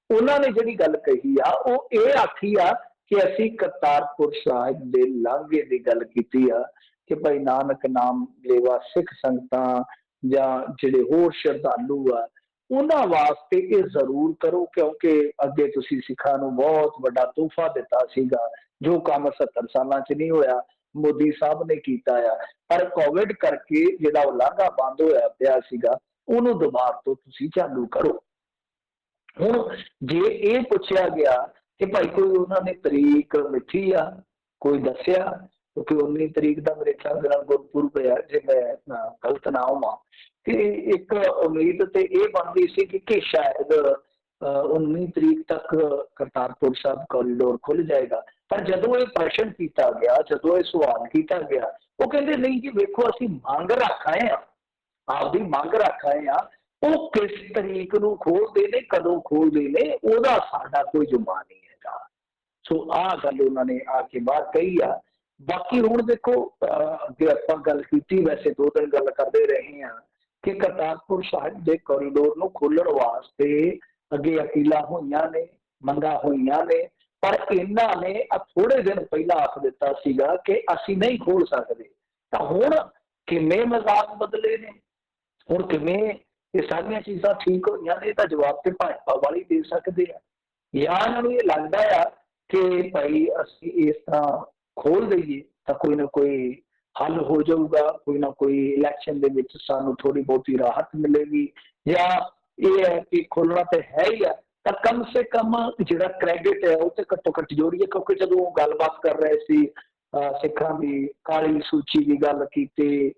ਉਹਨਾਂ ਨੇ ਜਿਹੜੀ ਗੱਲ ਕਹੀ ਆ ਉਹ ਇਹ ਆਖੀ ਆ ਕਿ ਅਸੀਂ ਕਰਤਾਰਪੁਰ ਸਾਹਿਬ ਦੇ ਲਾਂਘੇ ਦੀ ਗੱਲ ਕੀਤੀ ਆ ਕਿ ਭਾਈ ਨਾਨਕ ਨਾਮ ਲੇਵਾ ਸਿੱਖ ਸੰਗਤਾਂ ਜਾਂ ਜਿਹੜੇ ਹੋਰ ਸ਼ਰਧਾਲੂ ਆ ਉਹਨਾਂ ਵਾਸਤੇ ਇਹ ਜ਼ਰੂਰ ਕਰੋ, ਕਿਉਂਕਿ ਅੱਗੇ ਤੁਸੀਂ ਸਿੱਖਾਂ ਨੂੰ ਬਹੁਤ ਵੱਡਾ ਤੋਹਫਾ ਦਿੱਤਾ ਸੀਗਾ। ਜੋ ਕੰਮ 70 ਸਾਲਾਂ 'ਚ ਨਹੀਂ ਹੋਇਆ, ਮੋਦੀ ਸਾਹਿਬ ਨੇ ਕੀਤਾ ਆ। ਪਰ ਕੋਵਿਡ ਕਰਕੇ ਜਿਹੜਾ ਉਹ ਲਾਂਘਾ ਬੰਦ ਹੋਇਆ ਪਿਆ ਸੀਗਾ, ਉਹਨੂੰ ਦੁਬਾਰਾ ਤੋਂ ਤੁਸੀਂ ਚਾਲੂ ਕਰੋ। ਹੁਣ ਜੇ ਇਹ ਪੁੱਛਿਆ ਗਿਆ ਕਿ ਭਾਈ ਕੋਈ ਉਹਨਾਂ ਨੇ ਤਰੀਕ ਮਿੱਥੀ ਆ, ਕੋਈ ਦੱਸਿਆ, ਕਿਉਂਕਿ 19 ਤਰੀਕ ਦਾ ਮੇਰੇ ਖਿਆਲ ਨਾਲ ਗੁਰਪੁਰਬ ਹੈ, ਜੇ ਮੈਂ ਗਲਤ ਨਾ ਹੋਵਾਂ, ਕਿ ਇੱਕ ਉਮੀਦ ਤੇ ਇਹ ਬਣਦੀ ਸੀ ਕਿ ਸ਼ਾਇਦ 19 ਤਰੀਕ ਤੱਕ ਕਰਤਾਰਪੁਰ ਸਾਹਿਬ ਕੋਰੀਡੋਰ ਖੁੱਲ ਜਾਏਗਾ। ਪਰ ਜਦੋਂ ਇਹ ਪ੍ਰਸ਼ਨ ਕੀਤਾ ਗਿਆ, ਜਦੋਂ ਇਹ ਸਵਾਲ ਕੀਤਾ ਗਿਆ, ਉਹ ਕਹਿੰਦੇ ਨਹੀਂ ਜੀ ਵੇਖੋ ਅਸੀਂ ਮੰਗ ਰੱਖ ਆਏ ਆ, ਆਪਦੀ ਮੰਗ ਰੱਖ ਆਏ ਆ, ਉਹ ਕਿਸ ਤਰੀਕ ਨੂੰ ਖੋਲਦੇ ਨੇ, ਕਦੋਂ ਖੋਲਦੇ ਨੇ, ਉਹਦਾ ਸਾਡਾ ਕੋਈ ਜੁਮਾ ਨਹੀਂ ਹੈਗਾ। ਸੋ ਆਹ ਗੱਲ ਉਹਨਾਂ ਨੇ ਆ ਕੇ ਬਾਹਰ ਕਹੀ ਆ। ਬਾਕੀ ਹੁਣ ਦੇਖੋ, ਅੱਗੇ ਆਪਾਂ ਗੱਲ ਕੀਤੀ, ਵੈਸੇ 2 ਦਿਨ ਗੱਲ ਕਰਦੇ ਰਹੇ ਹਾਂ ਕਿ ਕਰਤਾਰਪੁਰ ਸਾਹਿਬ ਦੇ ਕੋਰੀਡੋਰ ਨੂੰ ਖੋਲਣ ਵਾਸਤੇ ਅੱਗੇ ਅਪੀਲਾਂ ਹੋਈਆਂ ਨੇ, ਮੰਗਾਂ ਹੋਈਆਂ ਨੇ, ਪਰ ਇਹਨਾਂ ਨੇ ਥੋੜੇ ਦਿਨ ਪਹਿਲਾਂ ਆਖ ਦਿੱਤਾ ਸੀਗਾ ਕਿ ਅਸੀਂ ਨਹੀਂ ਖੋਲ ਸਕਦੇ। ਤਾਂ ਹੁਣ ਕਿਵੇਂ ਮਜ਼ਾਕ ਬਦਲੇ ਨੇ, ਹੁਣ ਕਿਵੇਂ ਇਹ ਸਾਰੀਆਂ ਚੀਜ਼ਾਂ ਠੀਕ ਹੋਈਆਂ ਨੇ, ਤਾਂ ਜਵਾਬ ਤੇ ਭਾਜਪਾ ਵਾਲੀ ਦੇ ਸਕਦੇ ਆ। ਜਾਂ ਇਹਨਾਂ ਨੂੰ ਇਹ ਲੱਗਦਾ ਆ ਕਿ ਭਾਈ ਅਸੀਂ ਇਸ ਤਰ੍ਹਾਂ ਖੋਲ ਦਈਏ ਤਾਂ ਕੋਈ ਨਾ ਕੋਈ ਹੱਲ ਹੋ ਜਾਊਗਾ, ਕੋਈ ਨਾ ਕੋਈ ਇਲੈਕਸ਼ਨ ਦੇ ਵਿੱਚ ਸਾਨੂੰ ਥੋੜੀ ਬਹੁਤੀ ਰਾਹਤ ਮਿਲੇਗੀ, ਜਾਂ ਇਹ ਹੈ ਕਿ ਖੋਲਣਾ ਤੇ ਹੈ ਹੀ ਆ ਤਾਂ ਕਮ ਸੇ ਕਮ ਜਿਹੜਾ ਕ੍ਰੈਡਿਟ ਹੈ ਉਹ ਤੇ ਘੱਟੋ ਘੱਟ ਜੋੜੀਏ। ਕਿਉਂਕਿ ਜਦੋਂ ਗੱਲਬਾਤ ਕਰ ਰਹੇ ਸੀ ਸਿੱਖਾਂ ਦੀ ਕਾਲੀ ਸੂਚੀ ਦੀ ਗੱਲ ਕੀਤੀ,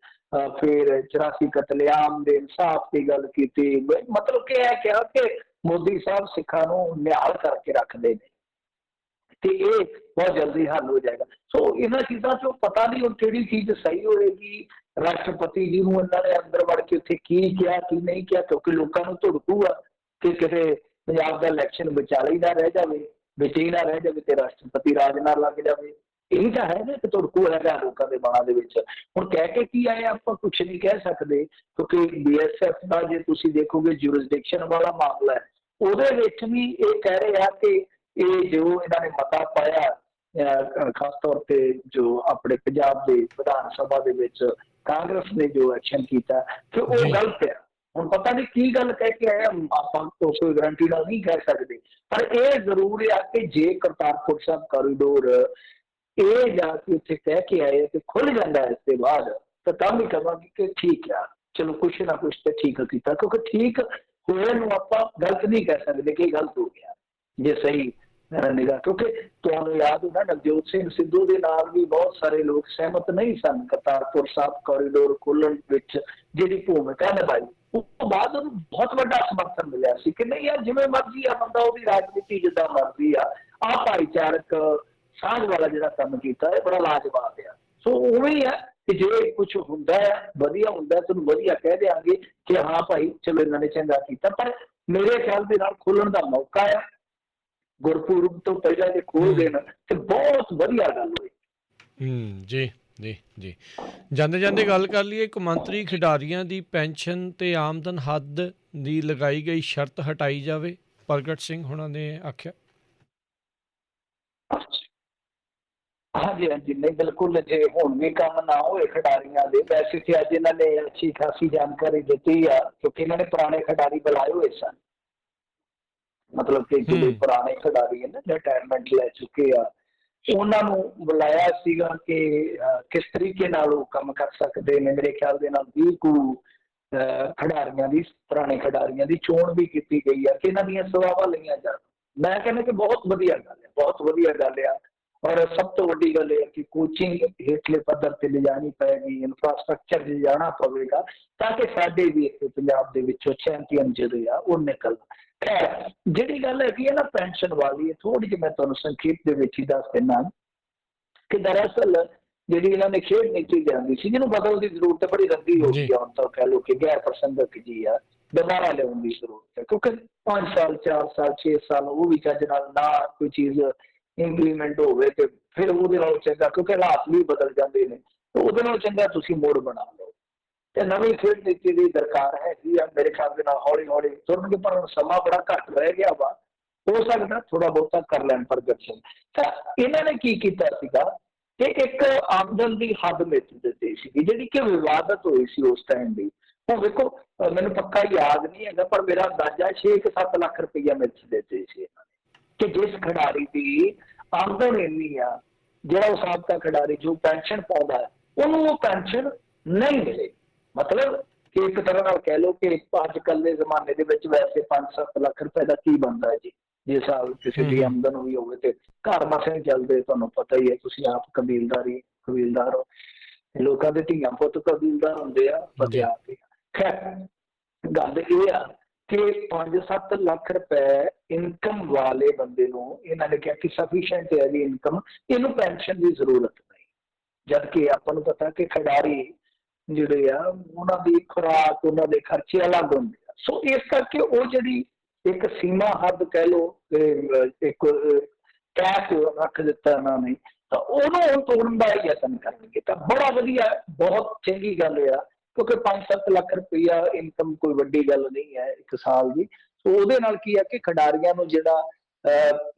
ਫਿਰ 84 ਕਤਲੇਆਮ ਦੇ ਇਨਸਾਫ ਦੀ ਗੱਲ ਕੀਤੀ, ਮਤਲਬ ਕਿ ਇਹ ਕਿਹਾ ਕਿ ਮੋਦੀ ਸਾਹਿਬ ਸਿੱਖਾਂ ਨੂੰ ਨਿਹਾਲ ਕਰਕੇ ਰੱਖਦੇ ਨੇ ਤੇ ਇਹ ਬਹੁਤ ਜਲਦੀ ਹੱਲ ਹੋ ਜਾਏਗਾ। ਸੋ ਇਹਨਾਂ ਚੀਜ਼ਾਂ ਚੋਂ ਪਤਾ ਨਹੀਂ ਹੁਣ ਕਿਹੜੀ ਚੀਜ਼ ਸਹੀ ਹੋਏਗੀ। ਰਾਸ਼ਟਰਪਤੀ ਜੀ ਨੂੰ ਇਹਨਾਂ ਨੇ ਅੰਦਰ ਵੜ ਕੇ ਉੱਥੇ ਕੀ ਕਿਹਾ ਕੀ ਨਹੀਂ ਕਿਹਾ, ਕਿਉਂਕਿ ਲੋਕਾਂ ਨੂੰ ਧੁੜਕੂ ਆ ਕਿ ਕਿਤੇ ਪੰਜਾਬ ਦਾ ਇਲੈਕਸ਼ਨ ਵਿਚਾਲੇ ਹੀ ਨਾ ਰਹਿ ਜਾਵੇ, ਵਿੱਚ ਹੀ ਨਾ ਰਹਿ ਜਾਵੇ ਤੇ ਰਾਸ਼ਟਰਪਤੀ ਰਾਜ ਨਾਲ ਲੱਗ ਜਾਵੇ। ਇਹੀ ਤਾਂ ਹੈ ਨਾ ਕਿ ਧੁੜਕੂ ਹੈਗਾ ਲੋਕਾਂ ਦੇ ਮਨਾਂ ਦੇ ਵਿੱਚ। ਹੁਣ ਕਹਿ ਕੇ ਕੀ ਆਏ, ਆਪਾਂ ਕੁਛ ਨਹੀਂ ਕਹਿ ਸਕਦੇ, ਕਿਉਂਕਿ BSF ਦਾ ਜੇ ਤੁਸੀਂ ਦੇਖੋਗੇ ਜੂਰਿਸਡਿਕਸ਼ਨ ਵਾਲਾ ਮਾਮਲਾ ਹੈ, ਉਹਦੇ ਵਿੱਚ ਵੀ ਇਹ ਕਹਿ ਰਹੇ ਆ ਕਿ ਇਹ ਜੋ ਇਹਨਾਂ ਨੇ ਮਤਾ ਪਾਇਆ, ਖਾਸ ਤੌਰ ਤੇ ਜੋ ਆਪਣੇ ਪੰਜਾਬ ਦੇ ਵਿਧਾਨ ਸਭਾ ਦੇ ਵਿੱਚ ਕਾਂਗਰਸ ਨੇ ਜੋ ਐਕਸ਼ਨ ਕੀਤਾ ਕਿ ਉਹ ਗਲਤ ਹੈ। ਹੁਣ ਪਤਾ ਨਹੀਂ ਕੀ ਗੱਲ ਕਹਿ ਕੇ ਆਇਆ, ਆਪਾਂ ਕੋਈ ਗਰੰਟੀ ਨਾਲ ਨਹੀਂ ਕਹਿ ਸਕਦੇ, ਪਰ ਇਹ ਜ਼ਰੂਰ ਆ ਕਿ ਜੇ ਕਰਤਾਰਪੁਰ ਸਾਹਿਬ ਕੋਰੀਡੋਰ ਇਹ ਜਾ ਕੇ ਉੱਥੇ ਕਹਿ ਕੇ ਆਏ ਤੇ ਖੁੱਲ ਜਾਂਦਾ ਇਸ ਦੇ ਬਾਅਦ, ਤਾਂ ਵੀ ਕਹਾਂਗੇ ਕਿ ਠੀਕ ਆ, ਚਲੋ ਕੁਛ ਨਾ ਕੁਛ ਤੇ ਠੀਕ ਕੀਤਾ, ਕਿਉਂਕਿ ਠੀਕ ਹੋਏ ਨੂੰ ਆਪਾਂ ਗਲਤ ਨਹੀਂ ਕਹਿ ਸਕਦੇ ਕਿ ਗਲਤ ਹੋ ਗਿਆ ਜੇ ਸਹੀ ਨਿਗਾਹ, ਕਿਉਂਕਿ ਤੁਹਾਨੂੰ ਯਾਦ ਹੋਣਾ ਨਵਜੋਤ ਸਿੰਘ ਸਿੱਧੂ ਦੇ ਨਾਲ ਵੀ ਬਹੁਤ ਸਾਰੇ ਲੋਕ ਸਹਿਮਤ ਨਹੀਂ ਸਨ ਕਰਤਾਰਪੁਰ ਸਾਹਿਬ ਕੋਰੀਡੋਰ ਖੋਲ੍ਹਣ ਵਿੱਚ ਜਿਹੜੀ ਭੂਮਿਕਾ ਨਿਭਾਈ। ਉਸ ਤੋਂ ਬਾਅਦ ਉਹਨੂੰ ਬਹੁਤ ਵੱਡਾ ਸਮਰਥਨ ਮਿਲਿਆ ਸੀ ਕਿ ਨਹੀਂ ਯਾਰ ਜਿਵੇਂ ਮਰਜ਼ੀ ਆ ਬੰਦਾ, ਉਹਦੀ ਰਾਜਨੀਤੀ ਜਿੱਦਾਂ ਮਰਜ਼ੀ ਆ ਭਾਈਚਾਰਕ ਸਾਂਝ ਵਾਲਾ ਜਿਹੜਾ ਕੰਮ ਕੀਤਾ ਹੈ ਬੜਾ ਲਾਜਵਾਬ ਆ। ਸੋ ਉਵੇਂ ਹੀ ਹੈ ਕਿ ਜੇ ਕੁਝ ਹੁੰਦਾ ਹੈ ਵਧੀਆ ਹੁੰਦਾ ਤੁਹਾਨੂੰ ਵਧੀਆ ਕਹਿ ਦਿਆਂਗੇ ਕਿ ਹਾਂ ਭਾਈ ਚਲੋ ਇਹਨਾਂ ਨੇ ਚੰਗਾ ਕੀਤਾ, ਪਰ ਮੇਰੇ ਖਿਆਲ ਦੇ ਨਾਲ ਖੋਲ੍ਹਣ ਦਾ ਮੌਕਾ ਆ, ਗੁਰਪੁਰਬ ਤੋਂ ਪਹਿਲਾਂ ਜੇ ਖੋਲ ਦੇਣ ਤੇ ਬਹੁਤ ਵਧੀਆ ਗੱਲ ਹੋਈ। ਜੀ ਜੀ ਜੀ। ਜਾਂਦੇ ਜਾਂਦੇ ਗੱਲ ਕਰ ਲਈਏ, ਕੌਮਾਂਤਰੀ ਖਿਡਾਰੀਆਂ ਦੀ ਪੈਨਸ਼ਨ ਤੇ ਆਮਦਨ ਹੱਦ ਦੀ ਲਗਾਈ ਗਈ ਸ਼ਰਤ ਹਟਾਈ ਜਾਵੇ, ਪ੍ਰਗਟ ਸਿੰਘ ਹੋਣਾ ਨੇ ਆਖਿਆ। ਹਾਂਜੀ ਹਾਂਜੀ, ਨਹੀਂ ਬਿਲਕੁਲ, ਜੇ ਹੁਣ ਵੀ ਕੰਮ ਨਾ ਹੋਏ ਖਿਡਾਰੀਆਂ ਦੇ, ਵੈਸੇ ਤੇ ਅੱਜ ਇਹਨਾਂ ਨੇ ਅੱਛੀ ਖਾਸੀ ਜਾਣਕਾਰੀ ਦਿੱਤੀ ਆ ਕਿਉਂਕਿ ਇਹਨਾਂ ਨੇ ਪੁਰਾਣੇ ਖਿਡਾਰੀ ਬੁਲਾਏ ਹੋਏ ਸਨ, ਮਤਲਬ ਕਿ ਜਿਹੜੇ ਪੁਰਾਣੇ ਖਿਡਾਰੀ ਹੈ ਨਾ ਰਿਟਾਇਰਮੈਂਟ ਲੈ ਚੁੱਕੇ ਆ ਉਹਨਾਂ ਨੂੰ ਬੁਲਾਇਆ ਸੀਗਾ ਕਿ ਕਿਸ ਤਰੀਕੇ ਨਾਲ ਉਹ ਕੰਮ ਕਰ ਸਕਦੇ ਨੇ। ਮੇਰੇ ਖਿਆਲ ਦੇ ਨਾਲ 20 ਕੁ ਖਿਡਾਰੀਆਂ ਦੀ, ਪੁਰਾਣੇ ਖਿਡਾਰੀਆਂ ਦੀ ਚੋਣ ਵੀ ਕੀਤੀ ਗਈ ਆ ਕਿ ਇਹਨਾਂ ਦੀਆਂ ਸੇਵਾਵਾਂ ਲਈਆਂ ਜਾਣ। ਮੈਂ ਕਹਿੰਦਾ ਕਿ ਬਹੁਤ ਵਧੀਆ ਗੱਲ ਹੈ, ਬਹੁਤ ਵਧੀਆ ਗੱਲ ਆ। ਔਰ ਸਭ ਤੋਂ ਵੱਡੀ ਗੱਲ ਇਹ ਹੈ ਕਿ ਕੋਚਿੰਗ ਹੇਠਲੇ ਪੱਧਰ ਤੇ ਲਿਜਾਣੀ ਪਏਗੀ, ਇਨਫਰਾਸਟਰਕਚਰ ਲਿਜਾਣਾ ਪਵੇਗਾ ਤਾਂ ਕਿ ਸਾਡੇ ਵੀ ਇੱਥੇ ਪੰਜਾਬ ਦੇ ਵਿੱਚੋਂ ਚੈਂਪੀਅਨ ਜਿਹੜੇ ਆ ਉਹ ਨਿਕਲ। ਖੈਰ ਜਿਹੜੀ ਗੱਲ ਹੈਗੀ ਹੈ ਨਾ ਪੈਨਸ਼ਨ ਵਾਲੀ, ਥੋੜੀ ਜਿਹੀ ਮੈਂ ਤੁਹਾਨੂੰ ਸੰਖੇਪ ਦੇ ਵਿੱਚ ਹੀ ਦੱਸ ਦਿੰਦਾ ਕਿ ਦਰਅਸਲ ਜਿਹੜੀ ਇਹਨਾਂ ਨੇ ਖੇਡ ਨੀਤੀ ਲਿਆਂਦੀ ਸੀ ਜਿਹਨੂੰ ਬਦਲਣ ਦੀ ਜ਼ਰੂਰਤ ਹੈ, ਬੜੀ ਰੱਦੀ ਹੋ ਗਈ ਆ ਹੁਣ ਤਾਂ, ਕਹਿ ਲਓ ਕਿ ਗੈਰ ਪ੍ਰਸੰਗਕ ਜੀ ਆ, ਦੁਬਾਰਾ ਲਿਆਉਣ ਦੀ ਜ਼ਰੂਰਤ ਹੈ ਕਿਉਂਕਿ 5 ਸਾਲ 4 ਸਾਲ 6 ਸਾਲ ਉਹ ਵੀ ਚੱਜ ਨਾਲ ਨਾ ਕੋਈ ਚੀਜ਼ ਇੰਪਲੀਮੈਂਟ ਹੋਵੇ ਤੇ ਫਿਰ ਉਹਦੇ ਨਾਲ ਚੰਗਾ, ਕਿਉਂਕਿ ਹਾਲਾਤ ਵੀ ਬਦਲ ਜਾਂਦੇ ਨੇ, ਉਹਦੇ ਨਾਲ ਚੰਗਾ ਤੁਸੀਂ ਮੋੜ ਬਣਾ ਲਓ ਤੇ ਨਵੀਂ ਖੇਡ ਨੀਤੀ ਦੀ ਦਰਕਾਰ ਹੈਗੀ ਆ। ਮੇਰੇ ਖਿਆਲ ਦੇ ਨਾਲ ਹੌਲੀ ਹੌਲੀ ਤੁਰਨਗੇ, ਪਰ ਸਮਾਂ ਬੜਾ ਘੱਟ ਰਹਿ ਗਿਆ ਵਾ, ਹੋ ਸਕਦਾ ਥੋੜਾ ਬਹੁਤਾ ਕਰ ਲੈਣ ਪ੍ਰਗਟ ਸਿੰਘ। ਤਾਂ ਇਹਨਾਂ ਨੇ ਕੀ ਕੀਤਾ ਸੀਗਾ ਕਿ ਇੱਕ ਆਮਦਨ ਦੀ ਹੱਦ ਮਿੱਥ ਦਿੱਤੀ ਸੀਗੀ ਜਿਹੜੀ ਕਿ ਵਿਵਾਦਤ ਹੋਈ ਸੀ ਉਸ ਟਾਈਮ ਦੀ। ਹੁਣ ਵੇਖੋ ਮੈਨੂੰ ਪੱਕਾ ਯਾਦ ਨਹੀਂ ਹੈਗਾ ਪਰ ਮੇਰਾ ਅੰਦਾਜ਼ਾ 6-7 ਲੱਖ ਰੁਪਈਆ ਮਿੱਥ ਦਿੱਤੇ ਸੀ ਇਹਨਾਂ ਨੇ ਕਿ ਜਿਸ ਖਿਡਾਰੀ ਦੀ ਆਮਦਨ ਇੰਨੀ ਆ, ਜਿਹੜਾ ਉਹ ਸਾਬਕਾ ਖਿਡਾਰੀ ਜੋ ਪੈਨਸ਼ਨ ਪਾਉਂਦਾ ਹੈ ਉਹਨੂੰ ਉਹ ਪੈਨਸ਼ਨ ਨਹੀਂ ਮਿਲੇ। ਮਤਲਬ ਕਿ ਇੱਕ ਤਰ੍ਹਾਂ ਨਾਲ ਕਹਿ ਲਓ ਕਿ ਅੱਜ ਕੱਲ੍ਹ ਦੇ ਜ਼ਮਾਨੇ ਦੇ ਵਿੱਚ ਵੈਸੇ 5-7 ਲੱਖ ਰੁਪਏ ਦਾ ਕੀ ਬਣਦਾ ਹੈ ਜੀ, ਜੇ ਸਾਲ ਕਿਸੇ ਦੀ ਆਮਦਨ ਹੋਈ ਹੋਵੇ ਤੇ ਘਰ ਮਸਾਂ ਚੱਲਦੇ, ਤੁਹਾਨੂੰ ਪਤਾ ਹੀ ਹੈ, ਤੁਸੀਂ ਆਪ ਕਬੀਲਦਾਰ ਹੋ, ਲੋਕਾਂ ਦੇ ਧੀਆਂ ਪੁੱਤ ਕਬੀਲਦਾਰ ਹੁੰਦੇ ਆ ਵਧਿਆ ਕੇ। ਖੈਰ ਗੱਲ ਇਹ ਆ ਕਿ 5-7 ਲੱਖ ਰੁਪਏ ਇਨਕਮ ਵਾਲੇ ਬੰਦੇ ਨੂੰ ਇਹਨਾਂ ਨੇ ਕਿਹਾ ਕਿ ਸਫੀਸ਼ੀਐਂਟ ਹੈ ਜੀ ਇਨਕਮ, ਇਹਨੂੰ ਪੈਨਸ਼ਨ ਦੀ ਜ਼ਰੂਰਤ ਨਹੀਂ, ਜਦਕਿ ਆਪਾਂ ਨੂੰ ਪਤਾ ਕਿ ਖਿਡਾਰੀ ਜਿਹੜੇ ਆ ਉਹਨਾਂ ਦੀ ਖੁਰਾਕ, ਉਹਨਾਂ ਦੇ ਖਰਚੇ ਅਲੱਗ ਹੁੰਦੇ ਆ। ਸੋ ਇਸ ਕਰਕੇ ਉਹ ਜਿਹੜੀ ਇੱਕ ਸੀਮਾ ਹੱਦ ਕਹਿ ਲਓ ਇੱਕ ਕੈਪ ਰੱਖ ਦਿੱਤਾ ਇਹਨਾਂ ਨੇ, ਤਾਂ ਉਹਨੂੰ ਹੁਣ ਤੋੜਨ ਦਾ ਯਤਨ ਕਰਨਗੇ ਤਾਂ ਬੜਾ ਵਧੀਆ, ਬਹੁਤ ਚੰਗੀ ਗੱਲ ਆ ਕਿਉਂਕਿ 5-7 ਲੱਖ ਰੁਪਈਆ ਇਨਕਮ ਕੋਈ ਵੱਡੀ ਗੱਲ ਨਹੀਂ ਹੈ ਇੱਕ ਸਾਲ ਦੀ। ਸੋ ਉਹਦੇ ਨਾਲ ਕੀ ਹੈ ਕਿ ਖਿਡਾਰੀਆਂ ਨੂੰ ਜਿਹੜਾ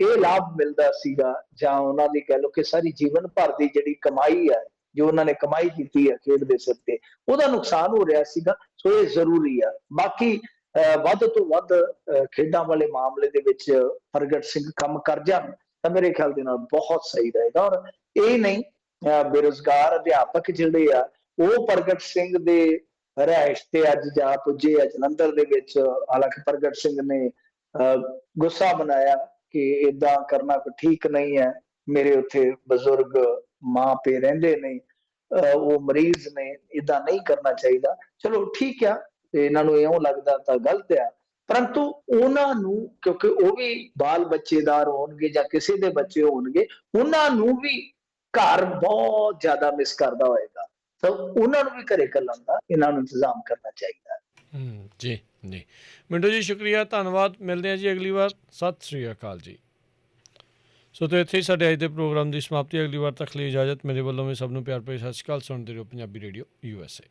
ਇਹ ਲਾਭ ਮਿਲਦਾ ਸੀਗਾ ਜਾਂ ਉਹਨਾਂ ਦੀ ਕਹਿ ਲਓ ਕਿ ਸਾਰੀ ਜੀਵਨ ਭਰ ਦੀ ਜਿਹੜੀ ਕਮਾਈ ਹੈ ਜੋ ਉਹਨਾਂ ਨੇ ਕਮਾਈ ਕੀਤੀ ਹੈ ਖੇਡ ਦੇ ਸਿਰ ਤੇ, ਉਹਦਾ ਨੁਕਸਾਨ ਹੋ ਰਿਹਾ ਸੀਗਾ। ਸੋ ਇਹ ਜ਼ਰੂਰੀ ਆ। ਬਾਕੀ ਵੱਧ ਤੋਂ ਵੱਧ ਖੇਡਾਂ ਵਾਲੇ ਮਾਮਲੇ ਦੇ ਵਿੱਚ ਪ੍ਰਗਟ ਸਿੰਘ ਕੰਮ ਕਰ ਜਾਣ ਤਾਂ ਮੇਰੇ ਖਿਆਲ ਦੇ ਨਾਲ ਬਹੁਤ ਸਹੀ ਰਹੇਗਾ। ਔਰ ਇਹ ਨਹੀਂ ਬੇਰੁਜ਼ਗਾਰ ਅਧਿਆਪਕ ਜਿਹੜੇ ਆ ਉਹ ਪ੍ਰਗਟ ਸਿੰਘ ਦੇ ਰਿਹਾਇਸ਼ ਤੇ ਅੱਜ ਜਾ ਪੁੱਜੇ ਆ ਜਲੰਧਰ ਦੇ ਵਿੱਚ। ਹਾਲਾਂਕਿ ਪ੍ਰਗਟ ਸਿੰਘ ਨੇ ਗੁੱਸਾ ਬਣਾਇਆ ਕਿ ਏਦਾਂ ਕਰਨਾ ਕੋਈ ਠੀਕ ਨਹੀਂ ਹੈ, ਮੇਰੇ ਉੱਥੇ ਬਜ਼ੁਰਗ ਮਾਂ ਪੇ ਰਹਿੰਦੇ ਨੇ, ਉਹ ਮਰੀਜ਼ ਨੇ, ਏਦਾਂ ਨਹੀਂ ਕਰਨਾ ਚਾਹੀਦਾ। ਚਲੋ ਠੀਕ ਆ, ਤੇ ਇਹਨਾਂ ਨੂੰ ਇਉਂ ਲੱਗਦਾ ਤਾਂ ਗਲਤ ਆ, ਪਰੰਤੂ ਉਹਨਾਂ ਨੂੰ ਕਿਉਂਕਿ ਉਹ ਵੀ ਬਾਲ ਬੱਚੇਦਾਰ ਹੋਣਗੇ ਜਾਂ ਕਿਸੇ ਦੇ ਬੱਚੇ ਹੋਣਗੇ, ਉਹਨਾਂ ਨੂੰ ਵੀ ਘਰ ਬਹੁਤ ਜ਼ਿਆਦਾ ਮਿਸ ਕਰਦਾ ਹੋਏਗਾ, ਤਾਂ ਉਹਨਾਂ ਨੂੰ ਵੀ ਘਰੇ ਘੱਲਣ ਦਾ ਇਹਨਾਂ ਨੂੰ ਇੰਤਜ਼ਾਮ ਕਰਨਾ ਚਾਹੀਦਾ ਹੈ। ਜੀ ਜੀ ਮਿੰਟੂ ਜੀ, ਸ਼ੁਕਰੀਆ, ਧੰਨਵਾਦ। ਮਿਲਦੇ ਹਾਂ ਜੀ ਅਗਲੀ ਵਾਰ। ਸਤਿ ਸ੍ਰੀ ਅਕਾਲ ਜੀ। ਸੋ ਤੇ ਇੱਥੇ ਹੀ ਸਾਡੇ ਅੱਜ ਦੇ ਪ੍ਰੋਗਰਾਮ ਦੀ ਸਮਾਪਤੀ। ਅਗਲੀ ਵਾਰ ਤੱਕ ਲਈ ਇਜਾਜ਼ਤ। ਮੇਰੇ ਵੱਲੋਂ ਵੀ ਸਭ ਨੂੰ ਪਿਆਰ ਭਰੀ ਸਤਿ ਸ਼੍ਰੀ ਅਕਾਲ। ਸੁਣਦੇ ਰਹੋ ਪੰਜਾਬੀ ਰੇਡੀਓ USA।